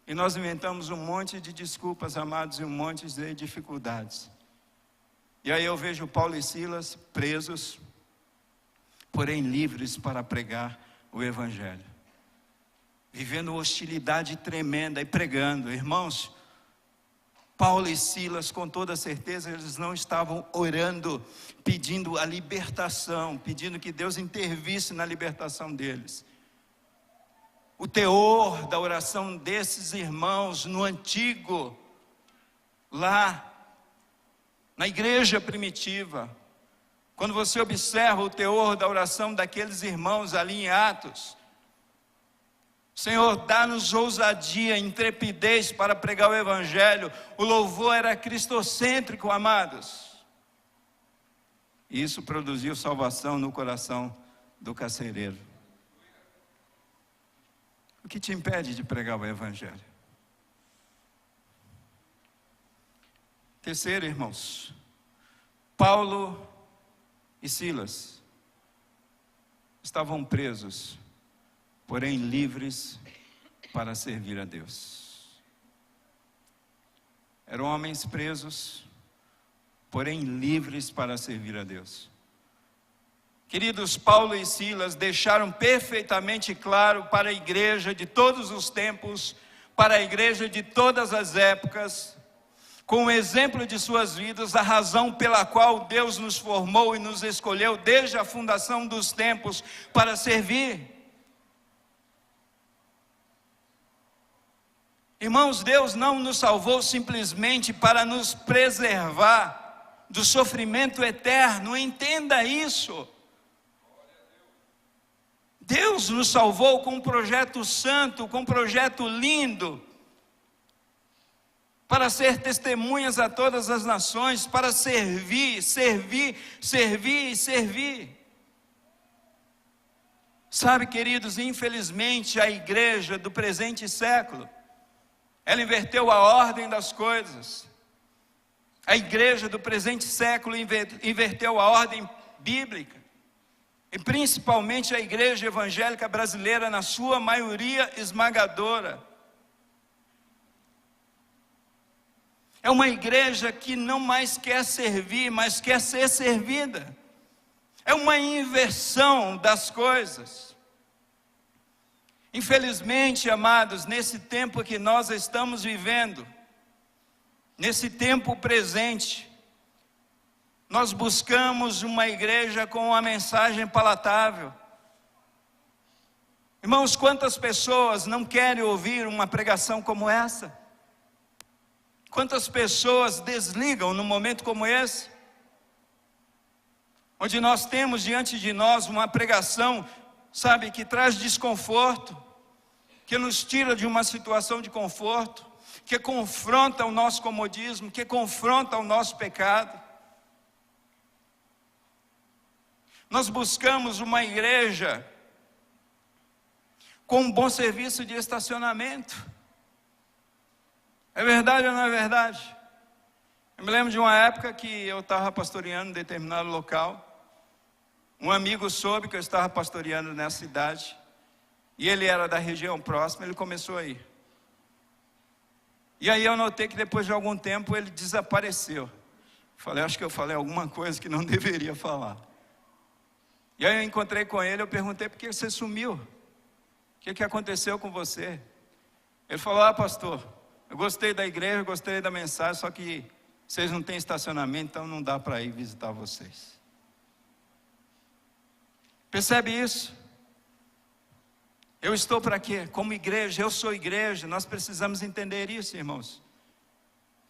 E nós inventamos um monte de desculpas, amados, e um monte de dificuldades. E aí eu vejo Paulo e Silas presos, porém livres para pregar o evangelho. Vivendo hostilidade tremenda e pregando. Irmãos, Paulo e Silas, com toda certeza, eles não estavam orando, pedindo a libertação, pedindo que Deus intervisse na libertação deles. O teor da oração desses irmãos no antigo, lá na igreja primitiva, quando você observa o teor da oração daqueles irmãos ali em Atos, Senhor, dá-nos ousadia, intrepidez para pregar o evangelho. O louvor era cristocêntrico, amados. E isso produziu salvação no coração do carcereiro. O que te impede de pregar o evangelho? Terceiro, irmãos, Paulo e Silas estavam presos, porém livres para servir a Deus. Eram homens presos, porém livres para servir a Deus. Queridos, Paulo e Silas deixaram perfeitamente claro para a igreja de todos os tempos, para a igreja de todas as épocas, com o exemplo de suas vidas, a razão pela qual Deus nos formou e nos escolheu desde a fundação dos tempos para servir. Irmãos, Deus não nos salvou simplesmente para nos preservar do sofrimento eterno, entenda isso. Deus nos salvou com um projeto santo, com um projeto lindo, para ser testemunhas a todas as nações, para servir, servir, servir e servir. Sabe, queridos, infelizmente a igreja do presente século, ela inverteu a ordem das coisas. A igreja do presente século inverteu a ordem bíblica. E principalmente a igreja evangélica brasileira, na sua maioria esmagadora. É uma igreja que não mais quer servir, mas quer ser servida. É uma inversão das coisas. Infelizmente, amados, nesse tempo que nós estamos vivendo, nesse tempo presente, nós buscamos uma igreja com uma mensagem palatável. Irmãos, quantas pessoas não querem ouvir uma pregação como essa? Quantas pessoas desligam num momento como esse? Onde nós temos diante de nós uma pregação, sabe, que traz desconforto, que nos tira de uma situação de conforto, que confronta o nosso comodismo, que confronta o nosso pecado. Nós buscamos uma igreja com um bom serviço de estacionamento. É verdade ou não é verdade? Eu me lembro de uma época que eu estava pastoreando em determinado local. Um amigo soube que eu estava pastoreando nessa cidade, e ele era da região próxima, ele começou a ir. E aí eu notei que depois de algum tempo ele desapareceu. Falei, acho que eu falei alguma coisa que não deveria falar. E aí eu encontrei com ele, eu perguntei, por que você sumiu? O que aconteceu com você? Ele falou, pastor, eu gostei da igreja, gostei da mensagem, só que vocês não têm estacionamento, então não dá para ir visitar vocês. Percebe isso? Eu estou para quê? Como igreja, eu sou igreja, nós precisamos entender isso, irmãos.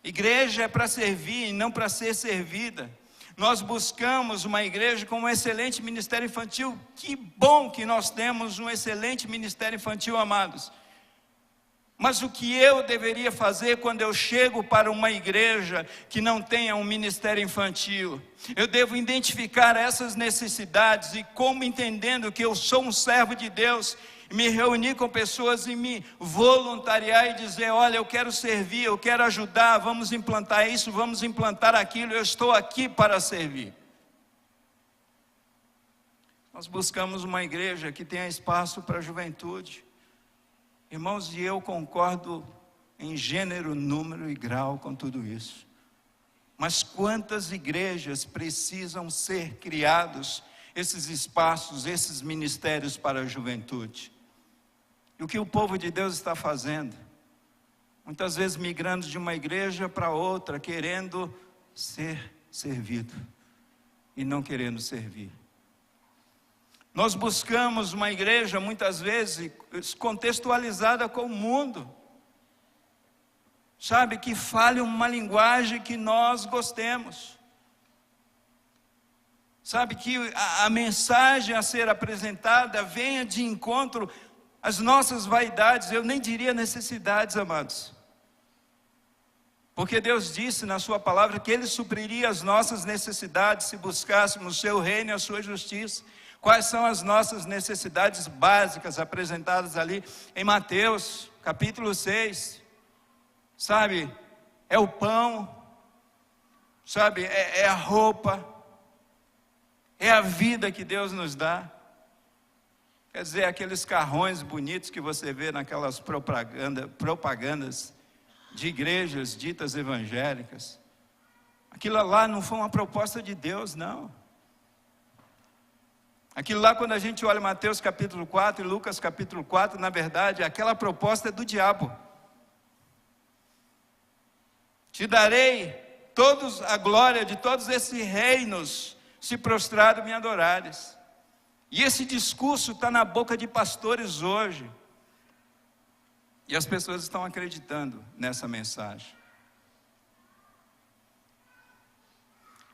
Igreja é para servir e não para ser servida. Nós buscamos uma igreja com um excelente ministério infantil. Que bom que nós temos um excelente ministério infantil, amados. Mas o que eu deveria fazer quando eu chego para uma igreja que não tenha um ministério infantil? Eu devo identificar essas necessidades e, como entendendo que eu sou um servo de Deus, me reunir com pessoas e me voluntariar e dizer: olha, eu quero servir, eu quero ajudar, vamos implantar isso, vamos implantar aquilo, eu estou aqui para servir. Nós buscamos uma igreja que tenha espaço para a juventude. Irmãos, e eu concordo em gênero, número e grau com tudo isso. Mas quantas igrejas precisam ser criados esses espaços, esses ministérios para a juventude? E o que o povo de Deus está fazendo? Muitas vezes migrando de uma igreja para outra, querendo ser servido e não querendo servir. Nós buscamos uma igreja, muitas vezes, contextualizada com o mundo. Sabe, que fale uma linguagem que nós gostemos. Sabe, que a mensagem a ser apresentada venha de encontro às nossas vaidades, eu nem diria necessidades, amados. Porque Deus disse na sua palavra que Ele supriria as nossas necessidades se buscássemos o seu reino e a sua justiça. Quais são as nossas necessidades básicas apresentadas ali em Mateus, capítulo 6? Sabe, é o pão, sabe, é a roupa, é a vida que Deus nos dá. Quer dizer, aqueles carrões bonitos que você vê naquelas propagandas de igrejas ditas evangélicas. Aquilo lá não foi uma proposta de Deus, não. Aquilo lá, quando a gente olha Mateus capítulo 4 e Lucas capítulo 4, na verdade, aquela proposta é do diabo. Te darei a glória de todos esses reinos, se prostrado me adorares. E esse discurso está na boca de pastores hoje. E as pessoas estão acreditando nessa mensagem.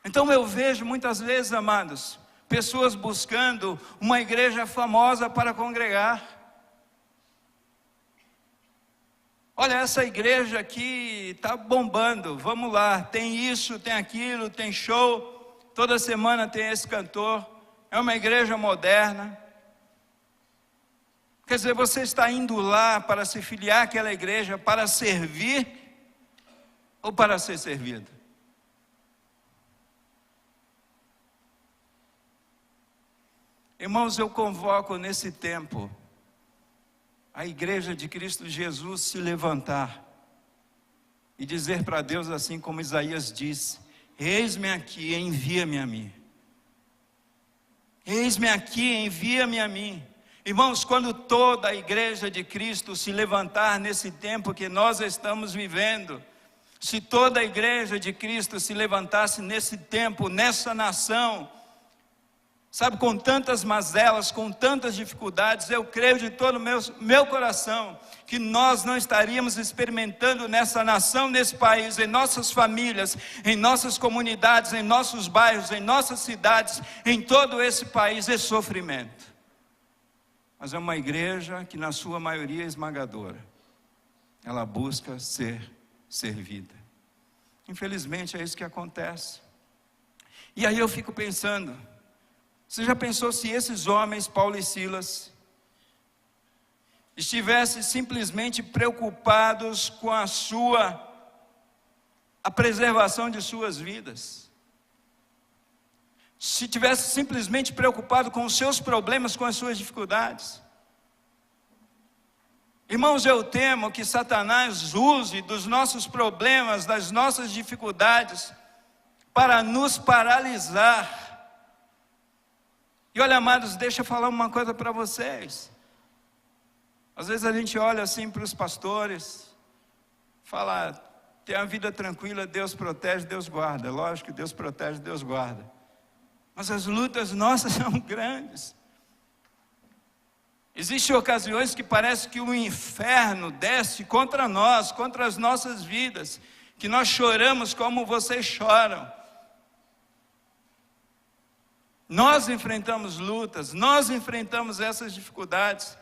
Então eu vejo muitas vezes, amados, pessoas buscando uma igreja famosa para congregar. Olha, essa igreja aqui está bombando, vamos lá, tem isso, tem aquilo, tem show, toda semana tem esse cantor, é uma igreja moderna. Quer dizer, você está indo lá para se filiar àquela igreja, para servir ou para ser servido? Irmãos, eu convoco nesse tempo a igreja de Cristo Jesus se levantar e dizer para Deus assim como Isaías disse: eis-me aqui, envia-me a mim. Eis-me aqui, envia-me a mim. Irmãos, quando toda a igreja de Cristo se levantar nesse tempo que nós estamos vivendo, se toda a igreja de Cristo se levantasse nesse tempo, nessa nação, sabe, com tantas mazelas, com tantas dificuldades, eu creio de todo o meu coração que nós não estaríamos experimentando nessa nação, nesse país, em nossas famílias, em nossas comunidades, em nossos bairros, em nossas cidades, em todo esse país, esse sofrimento. Mas é uma igreja que na sua maioria esmagadora, ela busca ser servida. Infelizmente é isso que acontece. E aí eu fico pensando, você já pensou se esses homens, Paulo e Silas, estivessem simplesmente preocupados com a preservação de suas vidas? Se tivesse simplesmente preocupado com os seus problemas, com as suas dificuldades? Irmãos, eu temo que Satanás use dos nossos problemas, das nossas dificuldades, para nos paralisar. E olha, amados, deixa eu falar uma coisa para vocês. Às vezes a gente olha assim para os pastores, fala, tem a vida tranquila, Deus protege, Deus guarda. Lógico que Deus protege, Deus guarda. Mas as lutas nossas são grandes. Existem ocasiões que parece que o inferno desce contra nós, contra as nossas vidas, que nós choramos como vocês choram. Nós enfrentamos lutas, nós enfrentamos essas dificuldades.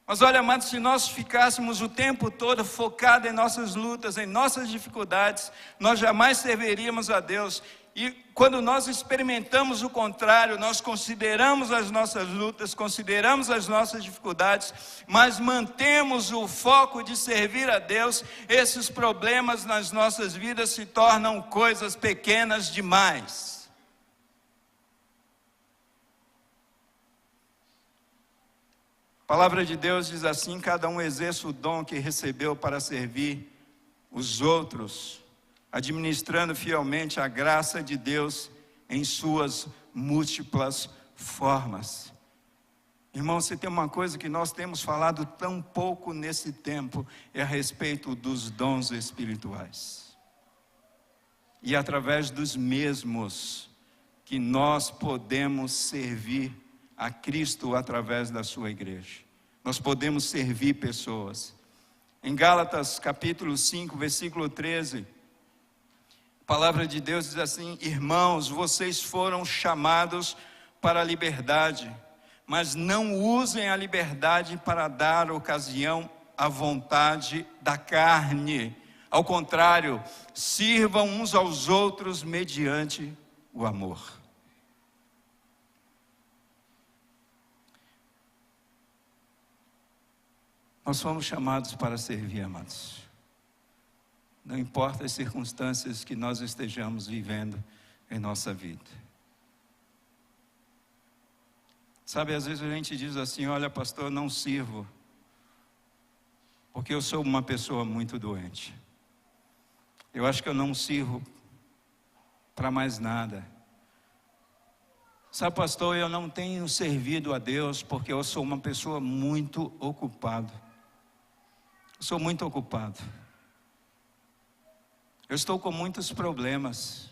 Mas olha, amados, se nós ficássemos o tempo todo focados em nossas lutas, em nossas dificuldades, nós jamais serviríamos a Deus. E quando nós experimentamos o contrário, nós consideramos as nossas lutas, consideramos as nossas dificuldades, mas mantemos o foco de servir a Deus, esses problemas nas nossas vidas se tornam coisas pequenas demais. A palavra de Deus diz assim: cada um exerça o dom que recebeu para servir os outros, administrando fielmente a graça de Deus em suas múltiplas formas. Irmão, se tem uma coisa que nós temos falado tão pouco nesse tempo, é a respeito dos dons espirituais. E através dos mesmos que nós podemos servir a Cristo através da sua igreja. Nós podemos servir pessoas. Em Gálatas capítulo 5, versículo 13, a palavra de Deus diz assim: irmãos, vocês foram chamados para a liberdade, mas não usem a liberdade para dar ocasião à vontade da carne. Ao contrário, sirvam uns aos outros mediante o amor. Nós fomos chamados para servir, amados. Não importa as circunstâncias que nós estejamos vivendo em nossa vida. Sabe, às vezes a gente diz assim: olha, pastor, eu não sirvo, porque eu sou uma pessoa muito doente. Eu acho que eu não sirvo para mais nada. Sabe, pastor, eu não tenho servido a Deus porque eu sou uma pessoa muito ocupada. Eu sou muito ocupado. Eu estou com muitos problemas.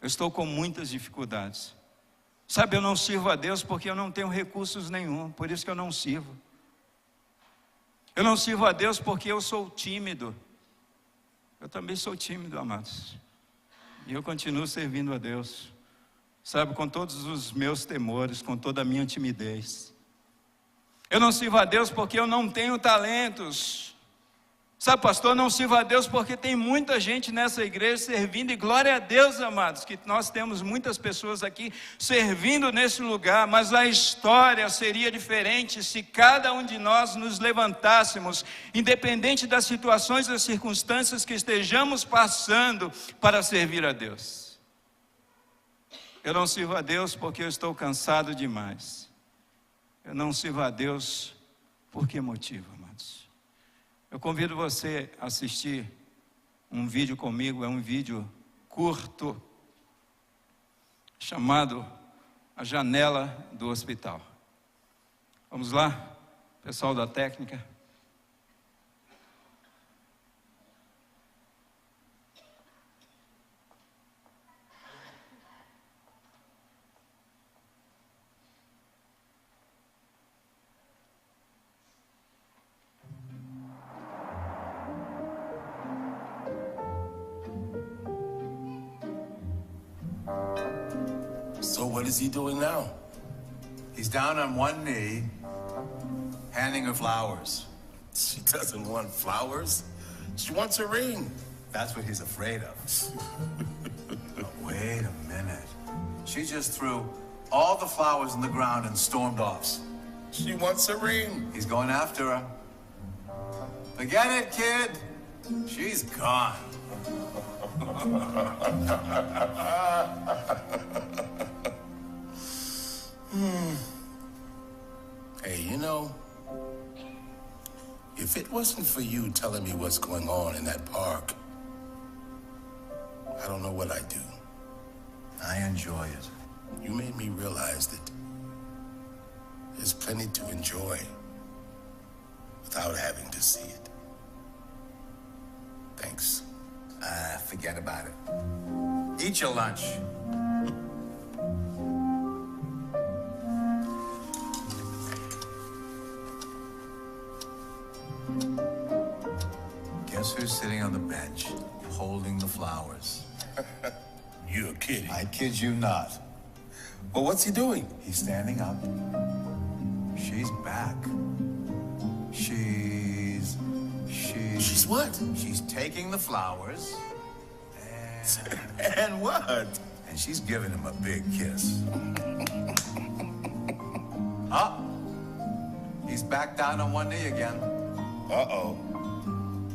Eu estou com muitas dificuldades. Sabe, eu não sirvo a Deus porque eu não tenho recursos nenhum, por isso que eu não sirvo. Eu não sirvo a Deus porque eu sou tímido. Eu também sou tímido, amados. E eu continuo servindo a Deus. Sabe, com todos os meus temores, com toda a minha timidez. Eu não sirvo a Deus porque eu não tenho talentos. Sabe, pastor, eu não sirvo a Deus porque tem muita gente nessa igreja servindo. E glória a Deus, amados, que nós temos muitas pessoas aqui servindo nesse lugar. Mas a história seria diferente se cada um de nós nos levantássemos, independente das situações, das circunstâncias que estejamos passando, para servir a Deus. Eu não sirvo a Deus porque eu estou cansado demais. Eu não sirvo a Deus por que motivo, amados? Eu convido você a assistir um vídeo comigo, é um vídeo curto, chamado A Janela do Hospital. Vamos lá, pessoal da técnica. So what is he doing now? He's down on one knee, handing her flowers. She doesn't want flowers. She wants a ring. That's what he's afraid of. But wait a minute. She just threw all the flowers on the ground and stormed off. She wants a ring. He's going after her. Forget it, kid. She's gone. Hey, you know, if it wasn't for you telling me what's going on in that park, I don't know what I'd do. I enjoy it. You made me realize that there's plenty to enjoy without having to see it. Thanks. Forget about it. Eat your lunch. Notice who's sitting on the bench, holding the flowers. You're kidding. I kid you not. Well, what's he doing? He's standing up. She's back. She's She's what? She's taking the flowers. And what? And she's giving him a big kiss. Ah! He's back down on one knee again. Uh-oh.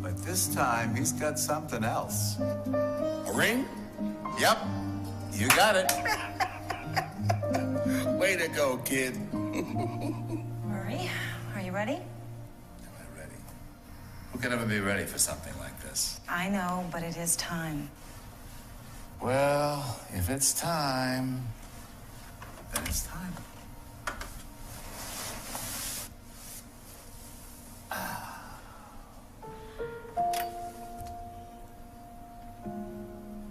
But this time, he's got something else. A ring? Yep. You got it. Way to go, kid. Murray, are you ready? Am I ready? Who can ever be ready for something like this? I know, but it is time. Well, if it's time, then it's time.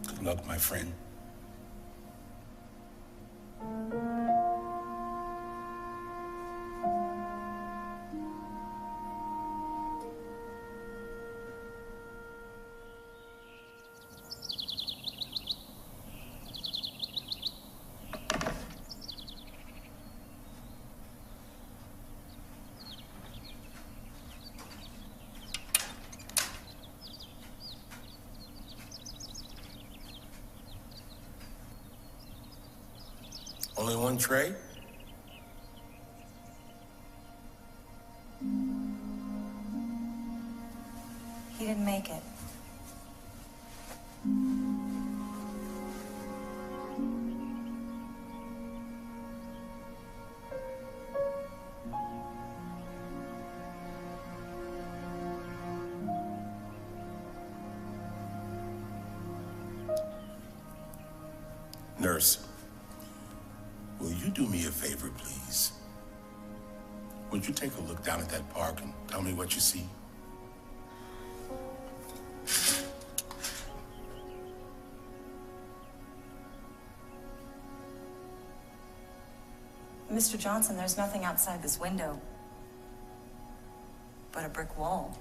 Good luck, my friend. Only one tray? He didn't make it. Nurse, will you do me a favor, please? Would you take a look down at that park and tell me what you see? Mr. Johnson, there's nothing outside this window but a brick wall.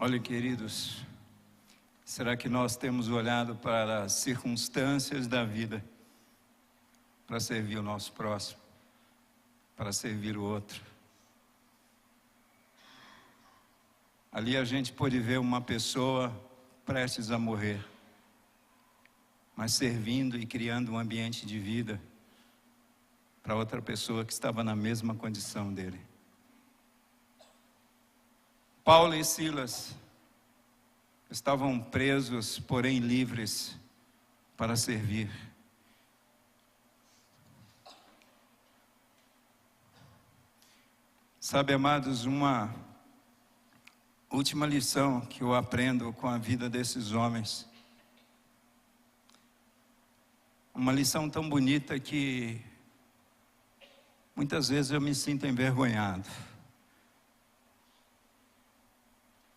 Olha, queridos, será que nós temos olhado para as circunstâncias da vida para servir o nosso próximo, para servir o outro? Ali a gente pôde ver uma pessoa prestes a morrer, mas servindo e criando um ambiente de vida para outra pessoa que estava na mesma condição dele. Paulo e Silas estavam presos, porém livres para servir. Sabe, amados, uma última lição que eu aprendo com a vida desses homens. Uma lição tão bonita que muitas vezes eu me sinto envergonhado.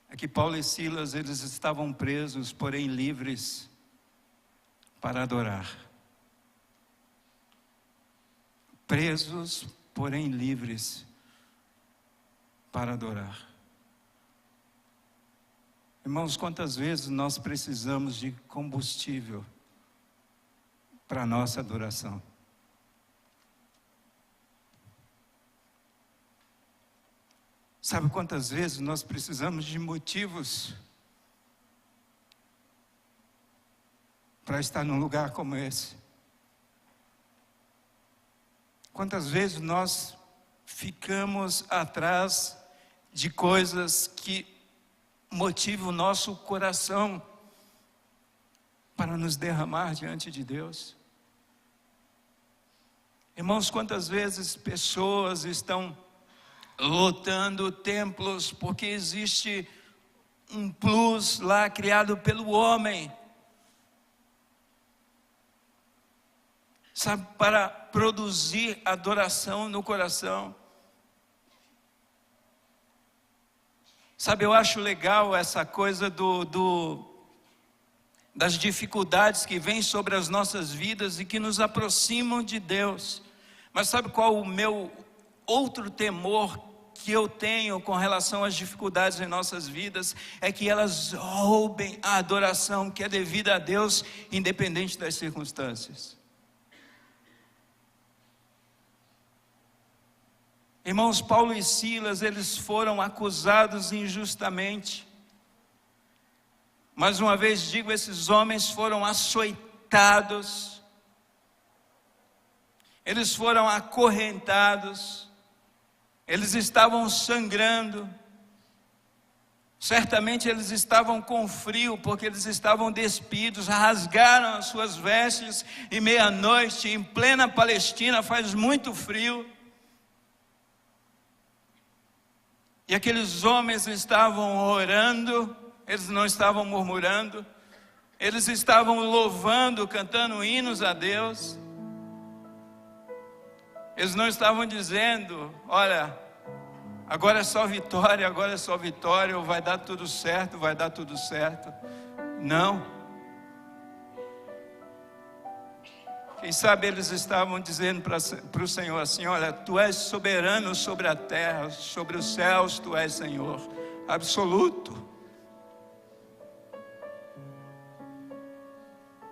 É que Paulo e Silas, eles estavam presos, porém livres para adorar. Presos, porém livres para adorar. Irmãos, quantas vezes nós precisamos de combustível para a nossa adoração? Sabe quantas vezes nós precisamos de motivos para estar num lugar como esse? Quantas vezes nós ficamos atrás de coisas que motivam o nosso coração para nos derramar diante de Deus. Irmãos, quantas vezes pessoas estão lotando templos porque existe um plus lá criado pelo homem, sabe, para produzir adoração no coração. Sabe, eu acho legal essa coisa das dificuldades que vêm sobre as nossas vidas e que nos aproximam de Deus. Mas sabe qual o meu outro temor que eu tenho com relação às dificuldades em nossas vidas? É que elas roubem a adoração que é devida a Deus, independente das circunstâncias. Irmãos, Paulo e Silas, eles foram acusados injustamente. Mais uma vez digo, esses homens foram açoitados, eles foram acorrentados, eles estavam sangrando, certamente eles estavam com frio, porque eles estavam despidos, rasgaram as suas vestes, e meia-noite, em plena Palestina, faz muito frio. E aqueles homens estavam orando, eles não estavam murmurando, eles estavam louvando, cantando hinos a Deus. Eles não estavam dizendo, olha, agora é só vitória, ou vai dar tudo certo, vai dar tudo certo. Não. Quem sabe eles estavam dizendo para o Senhor assim, olha, Tu és soberano sobre a terra, sobre os céus, Tu és Senhor, absoluto.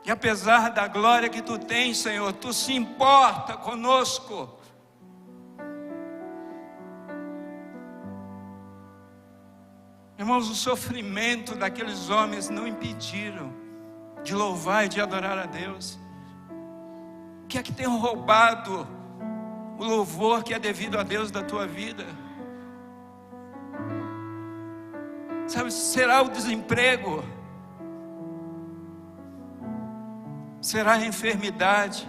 E apesar da glória que Tu tens, Senhor, Tu se importa conosco. Irmãos, o sofrimento daqueles homens não impediram de louvar e de adorar a Deus. O que é que tem roubado o louvor que é devido a Deus da tua vida? Sabe, será o desemprego? Será a enfermidade?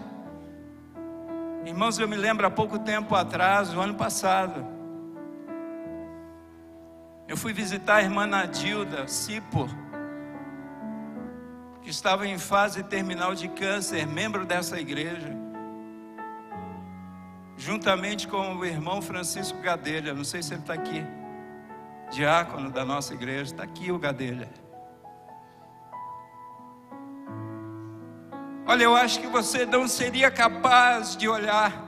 Irmãos, eu me lembro há pouco tempo atrás, o ano passado, eu fui visitar a irmã Nadilda Cipo, que estava em fase terminal de câncer, membro dessa igreja, juntamente com o irmão Francisco Gadelha, não sei se ele está aqui, diácono da nossa igreja, está aqui o Gadelha. Olha, eu acho que você não seria capaz de olhar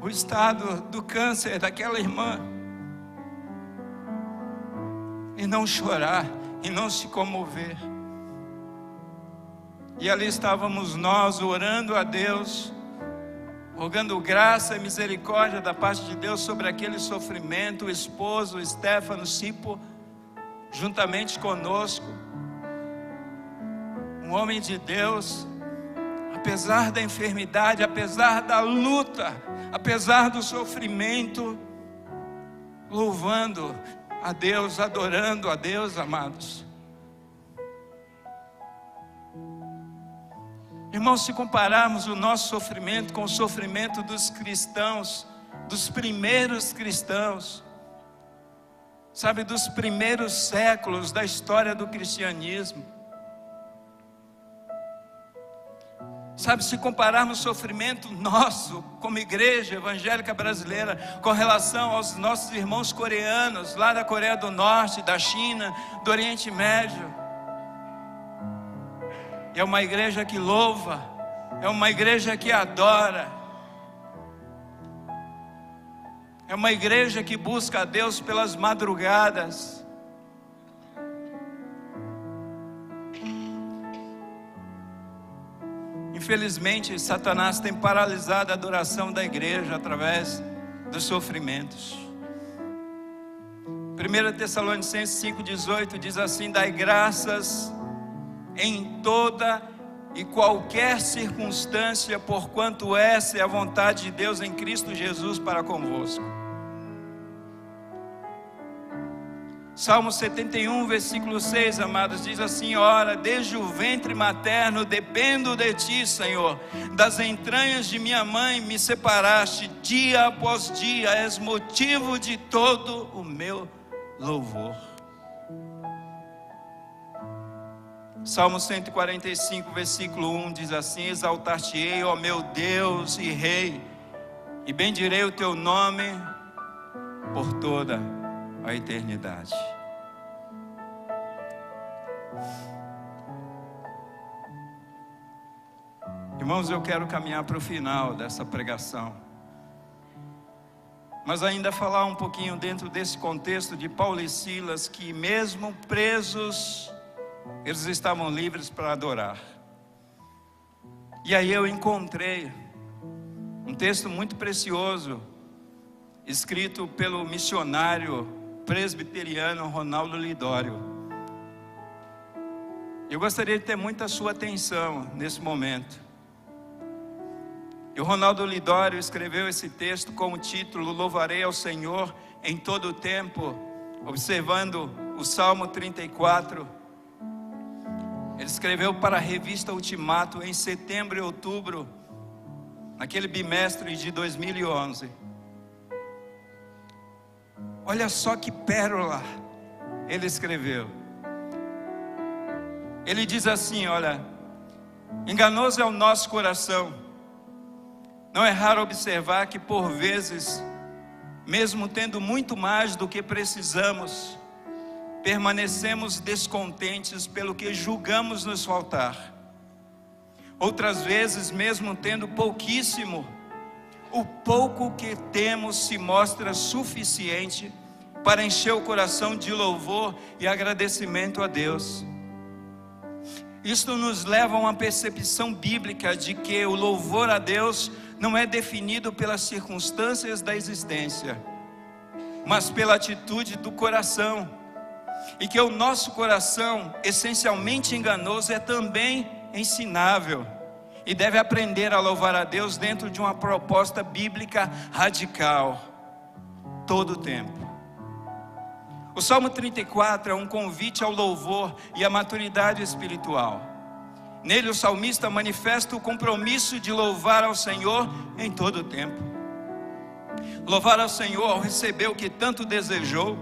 o estado do câncer daquela irmã e não chorar, e não se comover. E ali estávamos nós orando a Deus, rogando graça e misericórdia da parte de Deus sobre aquele sofrimento. O esposo, Stefano Cipo, juntamente conosco, um homem de Deus, apesar da enfermidade, apesar da luta, apesar do sofrimento, louvando a Deus, adorando a Deus, amados. Irmãos, se compararmos o nosso sofrimento com o sofrimento dos cristãos, dos primeiros cristãos, sabe, dos primeiros séculos da história do cristianismo, sabe, se compararmos o sofrimento nosso como igreja evangélica brasileira com relação aos nossos irmãos coreanos, lá da Coreia do Norte, da China, do Oriente Médio, é uma igreja que louva, é uma igreja que adora, é uma igreja que busca a Deus pelas madrugadas. Infelizmente, Satanás tem paralisado a adoração da igreja através dos sofrimentos. 1 Tessalonicenses 5,18 diz assim: dai graças em toda e qualquer circunstância, porquanto essa é a vontade de Deus em Cristo Jesus para convosco. Salmo 71, versículo 6, amados, diz assim: ora, desde o ventre materno dependo de ti, Senhor, das entranhas de minha mãe me separaste, dia após dia és motivo de todo o meu louvor. Salmo 145, versículo 1 diz assim: exaltar-te-ei, ó meu Deus e Rei, e bendirei o teu nome por toda a eternidade. Irmãos, eu quero caminhar para o final dessa pregação, mas ainda falar um pouquinho dentro desse contexto de Paulo e Silas, que mesmo presos, eles estavam livres para adorar. E aí eu encontrei um texto muito precioso, escrito pelo missionário presbiteriano Ronaldo Lidório. Eu gostaria de ter muita sua atenção nesse momento. E o Ronaldo Lidório escreveu esse texto com o título: Louvarei ao Senhor em todo o tempo, observando o Salmo 34. Ele escreveu para a revista Ultimato em setembro e outubro, naquele bimestre de 2011. Olha só que pérola ele escreveu. Ele diz assim: olha, enganoso é o nosso coração. Não é raro observar que por vezes, mesmo tendo muito mais do que precisamos, permanecemos descontentes pelo que julgamos nos faltar. Outras vezes, mesmo tendo pouquíssimo, o pouco que temos se mostra suficiente para encher o coração de louvor e agradecimento a Deus. Isto nos leva a uma percepção bíblica de que o louvor a Deus não é definido pelas circunstâncias da existência, mas pela atitude do coração. E que o nosso coração, essencialmente enganoso, é também ensinável e deve aprender a louvar a Deus dentro de uma proposta bíblica radical, todo o tempo. O Salmo 34 é um convite ao louvor e à maturidade espiritual. Nele o salmista manifesta o compromisso de louvar ao Senhor em todo o tempo. Louvar ao Senhor ao receber o que tanto desejou,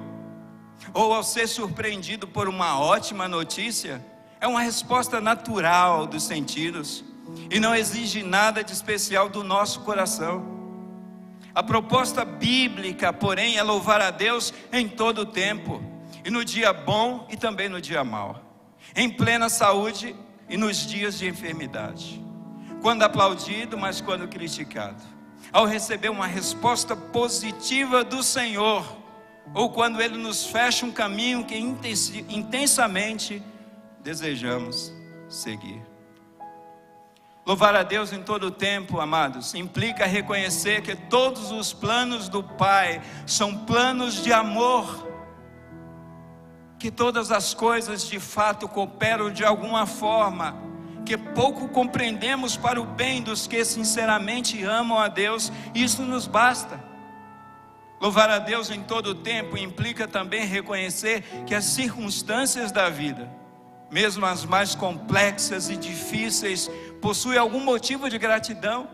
ou ao ser surpreendido por uma ótima notícia, é uma resposta natural dos sentidos e não exige nada de especial do nosso coração. A proposta bíblica, porém, é louvar a Deus em todo o tempo, e no dia bom e também no dia mau, em plena saúde e nos dias de enfermidade, quando aplaudido, mas quando criticado, ao receber uma resposta positiva do Senhor, ou quando Ele nos fecha um caminho que intensamente desejamos seguir. Louvar a Deus em todo o tempo, amados, implica reconhecer que todos os planos do Pai são planos de amor, que todas as coisas de fato cooperam de alguma forma, que pouco compreendemos para o bem dos que sinceramente amam a Deus, isso nos basta. Louvar a Deus em todo o tempo implica também reconhecer que as circunstâncias da vida, mesmo as mais complexas e difíceis, possuem algum motivo de gratidão.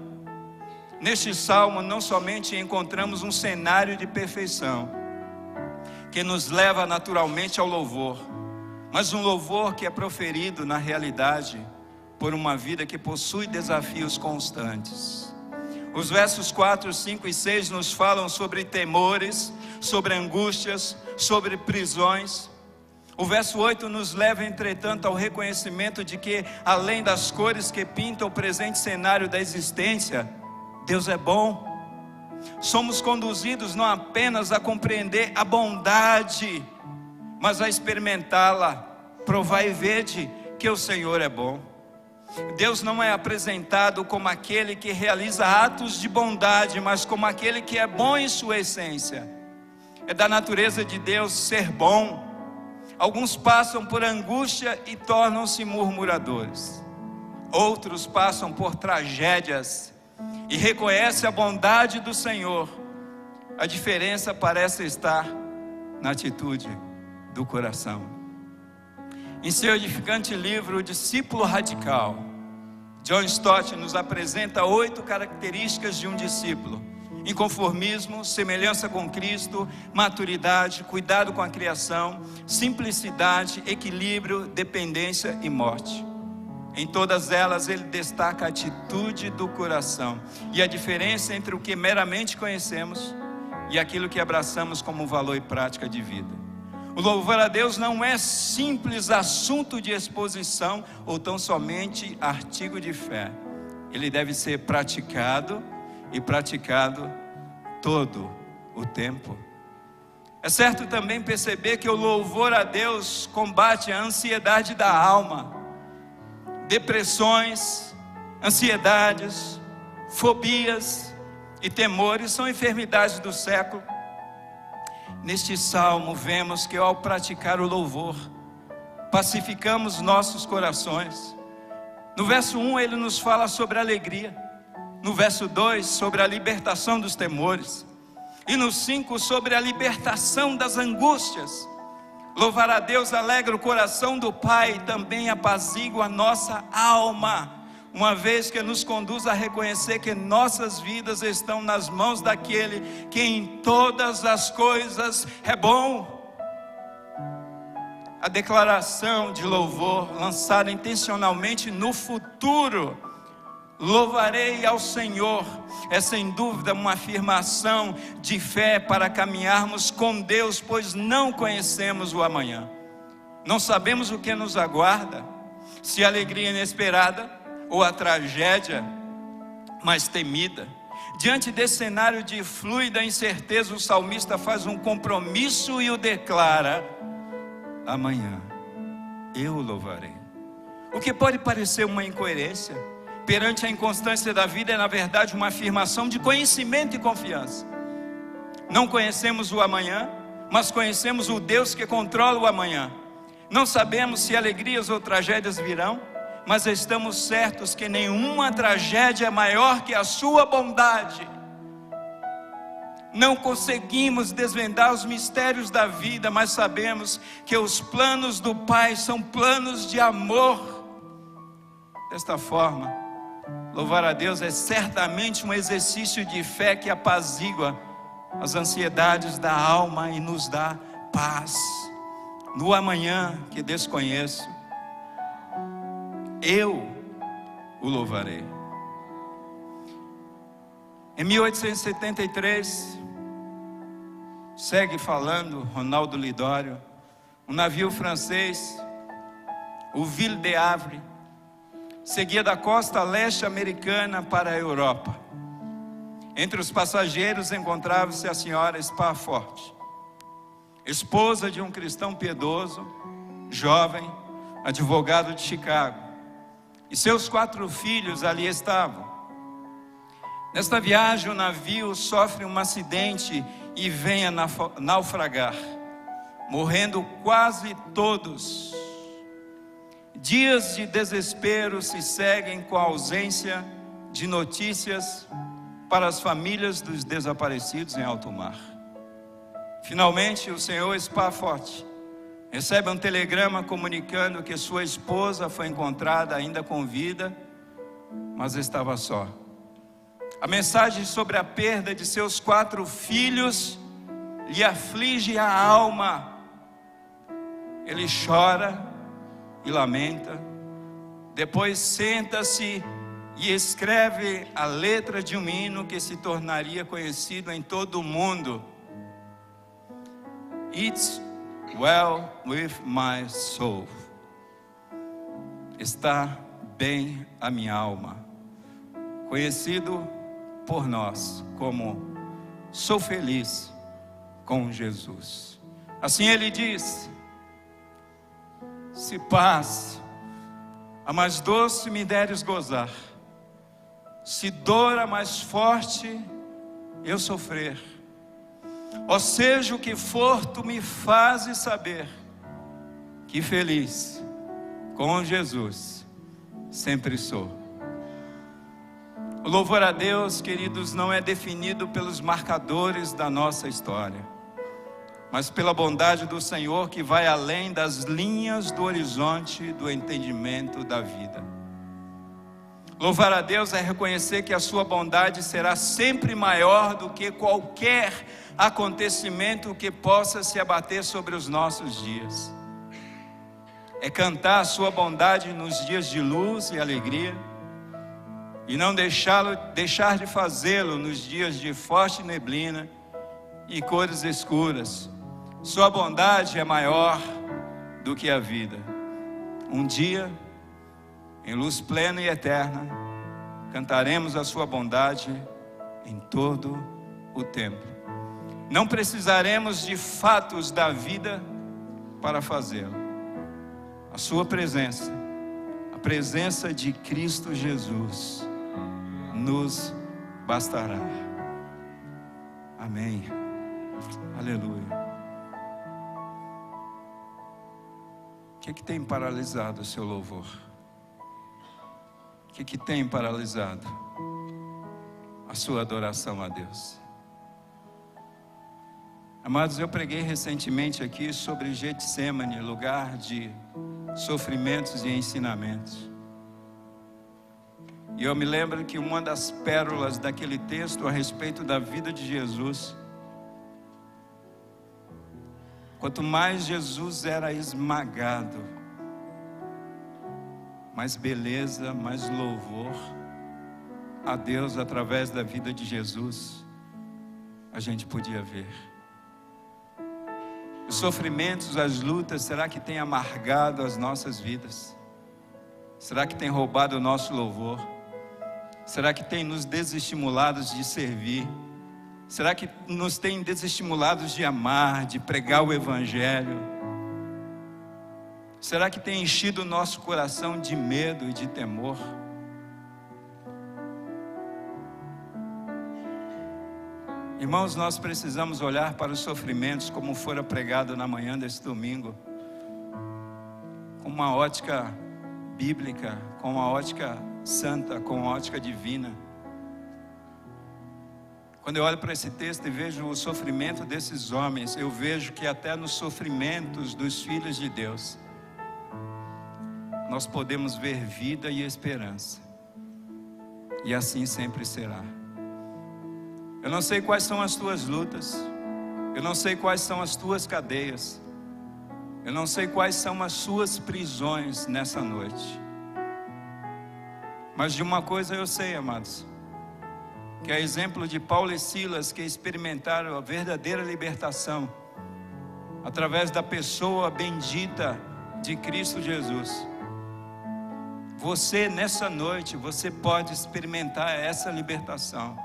Neste salmo não somente encontramos um cenário de perfeição, que nos leva naturalmente ao louvor, mas um louvor que é proferido na realidade por uma vida que possui desafios constantes. Os versos 4, 5 e 6 nos falam sobre temores, sobre angústias, sobre prisões. O verso 8 nos leva, entretanto, ao reconhecimento de que, além das cores que pintam o presente cenário da existência, Deus é bom. Somos conduzidos não apenas a compreender a bondade, mas a experimentá-la. Provai e vede que o Senhor é bom. Deus não é apresentado como aquele que realiza atos de bondade, mas como aquele que é bom em sua essência. É da natureza de Deus ser bom. Alguns passam por angústia e tornam-se murmuradores. Outros passam por tragédias e reconhecem a bondade do Senhor. A diferença parece estar na atitude do coração. Em seu edificante livro, O Discípulo Radical, John Stott nos apresenta 8 características de um discípulo: inconformismo, semelhança com Cristo, maturidade, cuidado com a criação, simplicidade, equilíbrio, dependência e morte. Em todas elas ele destaca a atitude do coração e a diferença entre o que meramente conhecemos e aquilo que abraçamos como valor e prática de vida. O louvor a Deus não é simples assunto de exposição ou tão somente artigo de fé. Ele deve ser praticado e praticado todo o tempo. É certo também perceber que o louvor a Deus combate a ansiedade da alma. Depressões, ansiedades, fobias e temores são enfermidades do século. Neste salmo vemos que ao praticar o louvor, pacificamos nossos corações. No verso 1 ele nos fala sobre alegria. No verso 2 sobre a libertação dos temores. E no 5 sobre a libertação das angústias. Louvar a Deus alegra o coração do Pai e também apazigua a nossa alma, uma vez que nos conduz a reconhecer que nossas vidas estão nas mãos daquele que em todas as coisas é bom. A declaração de louvor, lançada intencionalmente no futuro, louvarei ao Senhor, é sem dúvida uma afirmação de fé para caminharmos com Deus, pois não conhecemos o amanhã. Não sabemos o que nos aguarda, se a alegria inesperada ou a tragédia mais temida. Diante desse cenário de fluida incerteza, o salmista faz um compromisso e o declara: amanhã eu o louvarei. O que pode parecer uma incoerência perante a inconstância da vida, é na verdade uma afirmação de conhecimento e confiança. Não conhecemos o amanhã, mas conhecemos o Deus que controla o amanhã. Não sabemos se alegrias ou tragédias virão, mas estamos certos que nenhuma tragédia é maior que a sua bondade. Não conseguimos desvendar os mistérios da vida, mas sabemos que os planos do Pai são planos de amor. Desta forma, louvar a Deus é certamente um exercício de fé que apazigua as ansiedades da alma e nos dá paz. No amanhã que desconheço, eu o louvarei. Em 1873, segue falando Ronaldo Lidório, um navio francês, o Ville de Havre, seguia da costa leste americana para a Europa. Entre os passageiros encontrava-se a senhora Spafford, esposa de um cristão piedoso, jovem, advogado de Chicago, e seus 4 filhos ali estavam. Nesta viagem o navio sofre um acidente e vem a naufragar, morrendo quase todos. Dias de desespero se seguem com a ausência de notícias para as famílias dos desaparecidos em alto mar. Finalmente, o senhor Spafford recebe um telegrama comunicando que sua esposa foi encontrada ainda com vida, mas estava só. A mensagem sobre a perda de seus 4 filhos lhe aflige a alma. Ele chora e lamenta, depois senta-se e escreve a letra de um hino que se tornaria conhecido em todo o mundo. It's well with my soul. Está bem a minha alma. Conhecido por nós como sou feliz com Jesus. Assim ele diz: se paz a mais doce me deres gozar, se dor a mais forte eu sofrer, ó seja o que for, tu me fazes saber que feliz com Jesus sempre sou. O louvor a Deus, queridos, não é definido pelos marcadores da nossa história. mas pela bondade do Senhor que vai além das linhas do horizonte do entendimento da vida. Louvar a Deus é reconhecer que a sua bondade será sempre maior do que qualquer acontecimento que possa se abater sobre os nossos dias. É cantar a sua bondade nos dias de luz e alegria, e não deixar de fazê-lo nos dias de forte neblina e cores escuras. Sua bondade é maior do que a vida. Um dia, em luz plena e eterna, cantaremos a sua bondade em todo o tempo. Não precisaremos de fatos da vida para fazê-lo. A sua presença, a presença de Cristo Jesus, nos bastará. Amém. Aleluia. O que tem paralisado o seu louvor? O que tem paralisado a sua adoração a Deus? Amados, eu preguei recentemente aqui sobre Getsêmani, lugar de sofrimentos e ensinamentos. E eu me lembro que uma das pérolas daquele texto a respeito da vida de Jesus, quanto mais Jesus era esmagado, mais beleza, mais louvor a Deus através da vida de Jesus a gente podia ver. Os sofrimentos, as lutas, será que tem amargado as nossas vidas? Será que tem roubado o nosso louvor? Será que tem nos desestimulado de servir? Será que nos tem desestimulado de amar, de pregar o Evangelho? Será que tem enchido o nosso coração de medo e de temor? Irmãos, nós precisamos olhar para os sofrimentos como fora pregado na manhã desse domingo, com uma ótica bíblica, com uma ótica santa, com uma ótica divina. Quando eu olho para esse texto e vejo o sofrimento desses homens, eu vejo que até nos sofrimentos dos filhos de Deus, nós podemos ver vida e esperança. E assim sempre será. Eu não sei quais são as tuas lutas, eu não sei quais são as tuas cadeias, eu não sei quais são as suas prisões nessa noite. Mas de uma coisa eu sei, amados, que é exemplo de Paulo e Silas, que experimentaram a verdadeira libertação através da pessoa bendita de Cristo Jesus. Você nessa noite, você pode experimentar essa libertação,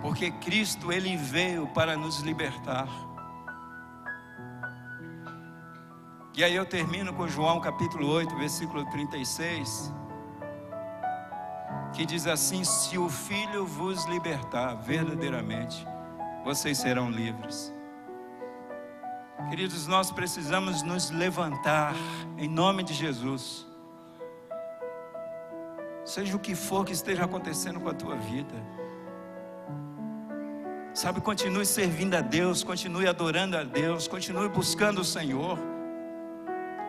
porque Cristo, Ele veio para nos libertar. E aí eu termino com João capítulo 8, versículo 36, que diz assim: se o Filho vos libertar verdadeiramente, vocês serão livres. Queridos, nós precisamos nos levantar em nome de Jesus. Seja o que for que esteja acontecendo com a tua vida, sabe, continue servindo a Deus, continue adorando a Deus, continue buscando o Senhor,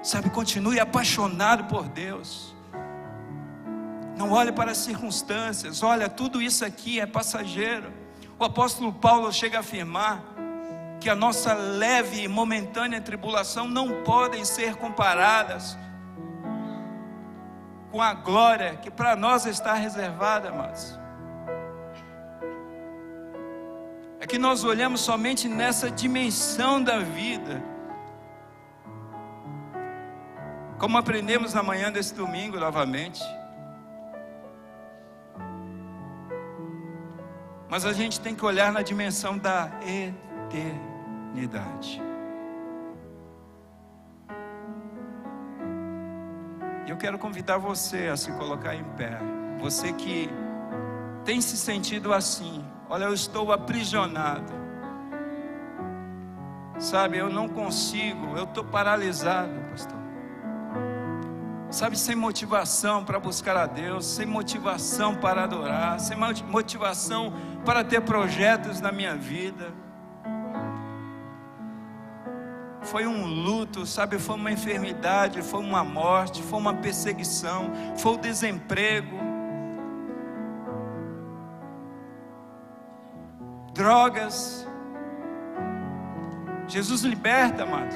sabe, continue apaixonado por Deus. Não olhe para as circunstâncias, olha, tudo isso aqui é passageiro. O apóstolo Paulo chega a afirmar que a nossa leve e momentânea tribulação não podem ser comparadas com a glória que para nós está reservada, amados. É que nós olhamos somente nessa dimensão da vida, como aprendemos na manhã desse domingo novamente. Mas a gente tem que olhar na dimensão da eternidade. E eu quero convidar você a se colocar em pé. Você que tem se sentido assim: olha, eu estou aprisionado, sabe, eu não consigo, eu estou paralisado, pastor. Sabe, sem motivação para buscar a Deus, sem motivação para adorar, sem motivação para ter projetos na minha vida. foi um luto, sabe, foi uma enfermidade, foi uma morte, foi uma perseguição, foi o desemprego, drogas. Jesus liberta, amados.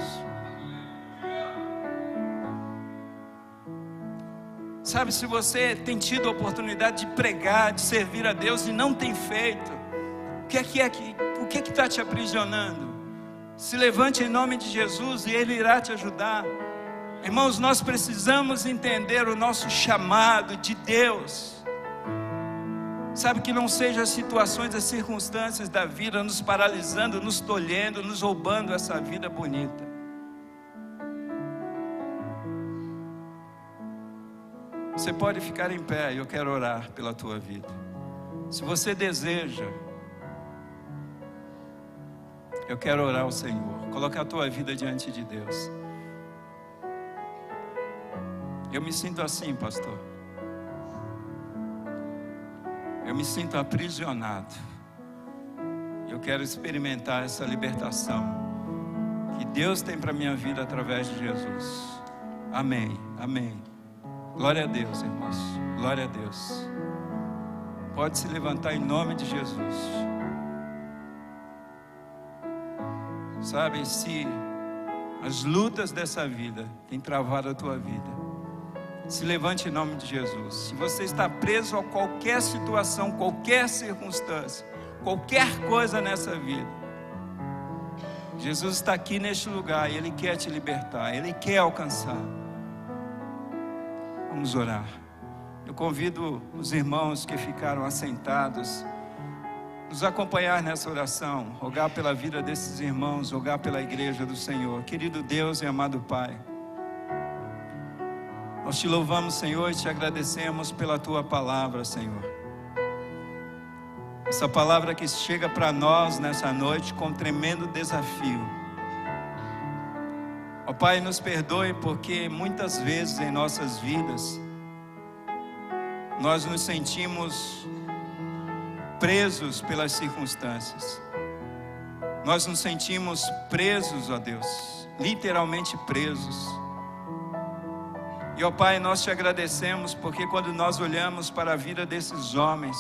Sabe, se você tem tido a oportunidade de pregar, de servir a Deus e não tem feito, o que está te aprisionando? Se levante em nome de Jesus e Ele irá te ajudar. Irmãos, nós precisamos entender o nosso chamado de Deus. Sabe, que não sejam as situações, as circunstâncias da vida nos paralisando, nos tolhendo, nos roubando essa vida bonita. Você pode ficar em pé e eu quero orar pela tua vida. Se você deseja, eu quero orar ao Senhor, colocar a tua vida diante de Deus. Eu me sinto assim, pastor. Eu me sinto aprisionado. Eu quero experimentar essa libertação que Deus tem para a minha vida através de Jesus. Amém, amém. Glória a Deus, irmãos. Glória a Deus. Pode se levantar em nome de Jesus. Sabe, se as lutas dessa vida têm travado a tua vida, se levante em nome de Jesus. Se você está preso a qualquer situação, qualquer circunstância, qualquer coisa nessa vida, Jesus está aqui neste lugar e Ele quer te libertar, Ele quer alcançar. Vamos orar. Eu convido os irmãos que ficaram assentados nos acompanhar nessa oração, rogar pela vida desses irmãos, rogar pela igreja do Senhor. Querido Deus e amado Pai, nós te louvamos, Senhor, e te agradecemos pela tua palavra, Senhor. Essa palavra que chega para nós nessa noite com um tremendo desafio. Ó Pai, nos perdoe porque muitas vezes em nossas vidas nós nos sentimos presos pelas circunstâncias. Nós nos sentimos presos, ó Deus, literalmente presos. E ó Pai, nós te agradecemos porque quando nós olhamos para a vida desses homens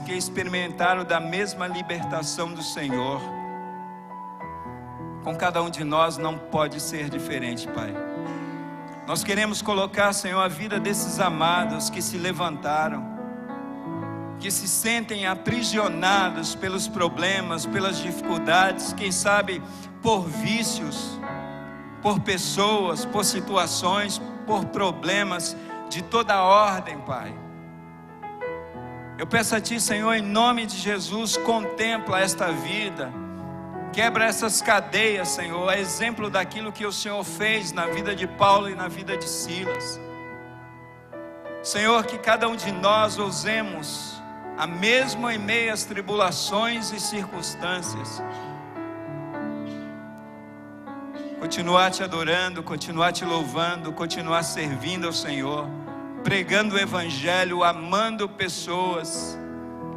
que experimentaram da mesma libertação do Senhor, com cada um de nós não pode ser diferente, Pai. Nós queremos colocar, Senhor, a vida desses amados que se levantaram, que se sentem aprisionados pelos problemas, pelas dificuldades, quem sabe por vícios, por pessoas, por situações, por problemas de toda ordem, Pai. Eu peço a Ti, Senhor, em nome de Jesus, contempla esta vida, quebra essas cadeias, Senhor, a exemplo daquilo que o Senhor fez na vida de Paulo e na vida de Silas. Senhor, que cada um de nós ousemos, a mesmo em meio às tribulações e circunstâncias, continuar te adorando, continuar te louvando, continuar servindo ao Senhor, pregando o Evangelho, amando pessoas,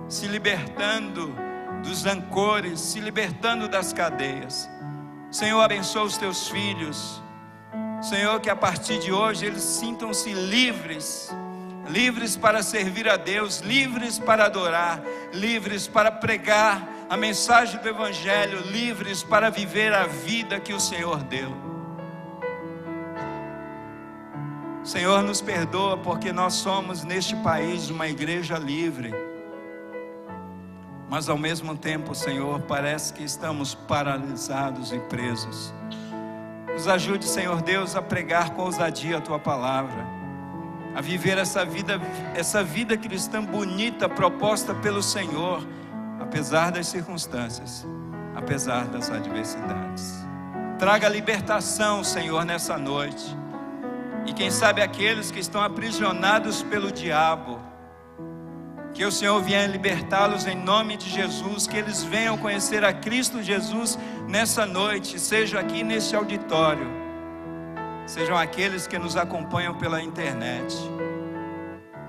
se libertando dos rancores, se libertando das cadeias. Senhor, abençoa os teus filhos. Senhor, que a partir de hoje eles sintam-se livres, livres para servir a Deus, livres para adorar, livres para pregar a mensagem do Evangelho, livres para viver a vida que o Senhor deu. Senhor, nos perdoa porque nós somos neste país uma igreja livre, mas ao mesmo tempo, Senhor, parece que estamos paralisados e presos. Nos ajude, Senhor Deus, a pregar com ousadia a Tua palavra, a viver essa vida cristã bonita proposta pelo Senhor, apesar das circunstâncias, apesar das adversidades. Traga libertação, Senhor, nessa noite. E quem sabe aqueles que estão aprisionados pelo diabo, que o Senhor venha libertá-los em nome de Jesus, que eles venham conhecer a Cristo Jesus nessa noite, seja aqui neste auditório, sejam aqueles que nos acompanham pela internet,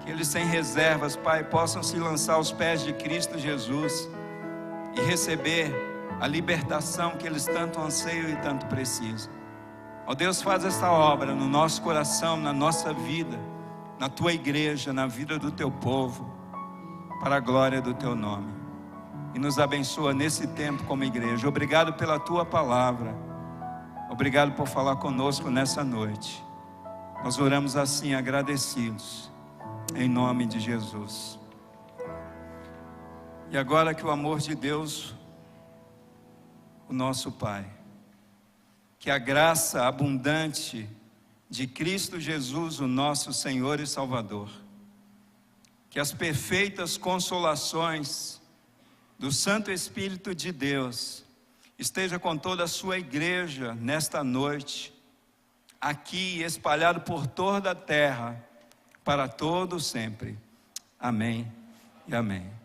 que eles sem reservas, Pai, possam se lançar aos pés de Cristo Jesus e receber a libertação que eles tanto anseiam e tanto precisam. Ó Deus, faz esta obra no nosso coração, na nossa vida, na tua igreja, na vida do teu povo, para a glória do teu nome. E nos abençoa nesse tempo como igreja. Obrigado pela tua palavra. Obrigado por falar conosco nessa noite. Nós oramos assim, agradecidos, em nome de Jesus. E agora que o amor de Deus, o nosso Pai, que a graça abundante de Cristo Jesus, o nosso Senhor e Salvador, que as perfeitas consolações do Santo Espírito de Deus esteja com toda a sua igreja nesta noite, aqui espalhado por toda a terra, para todo sempre. Amém e amém.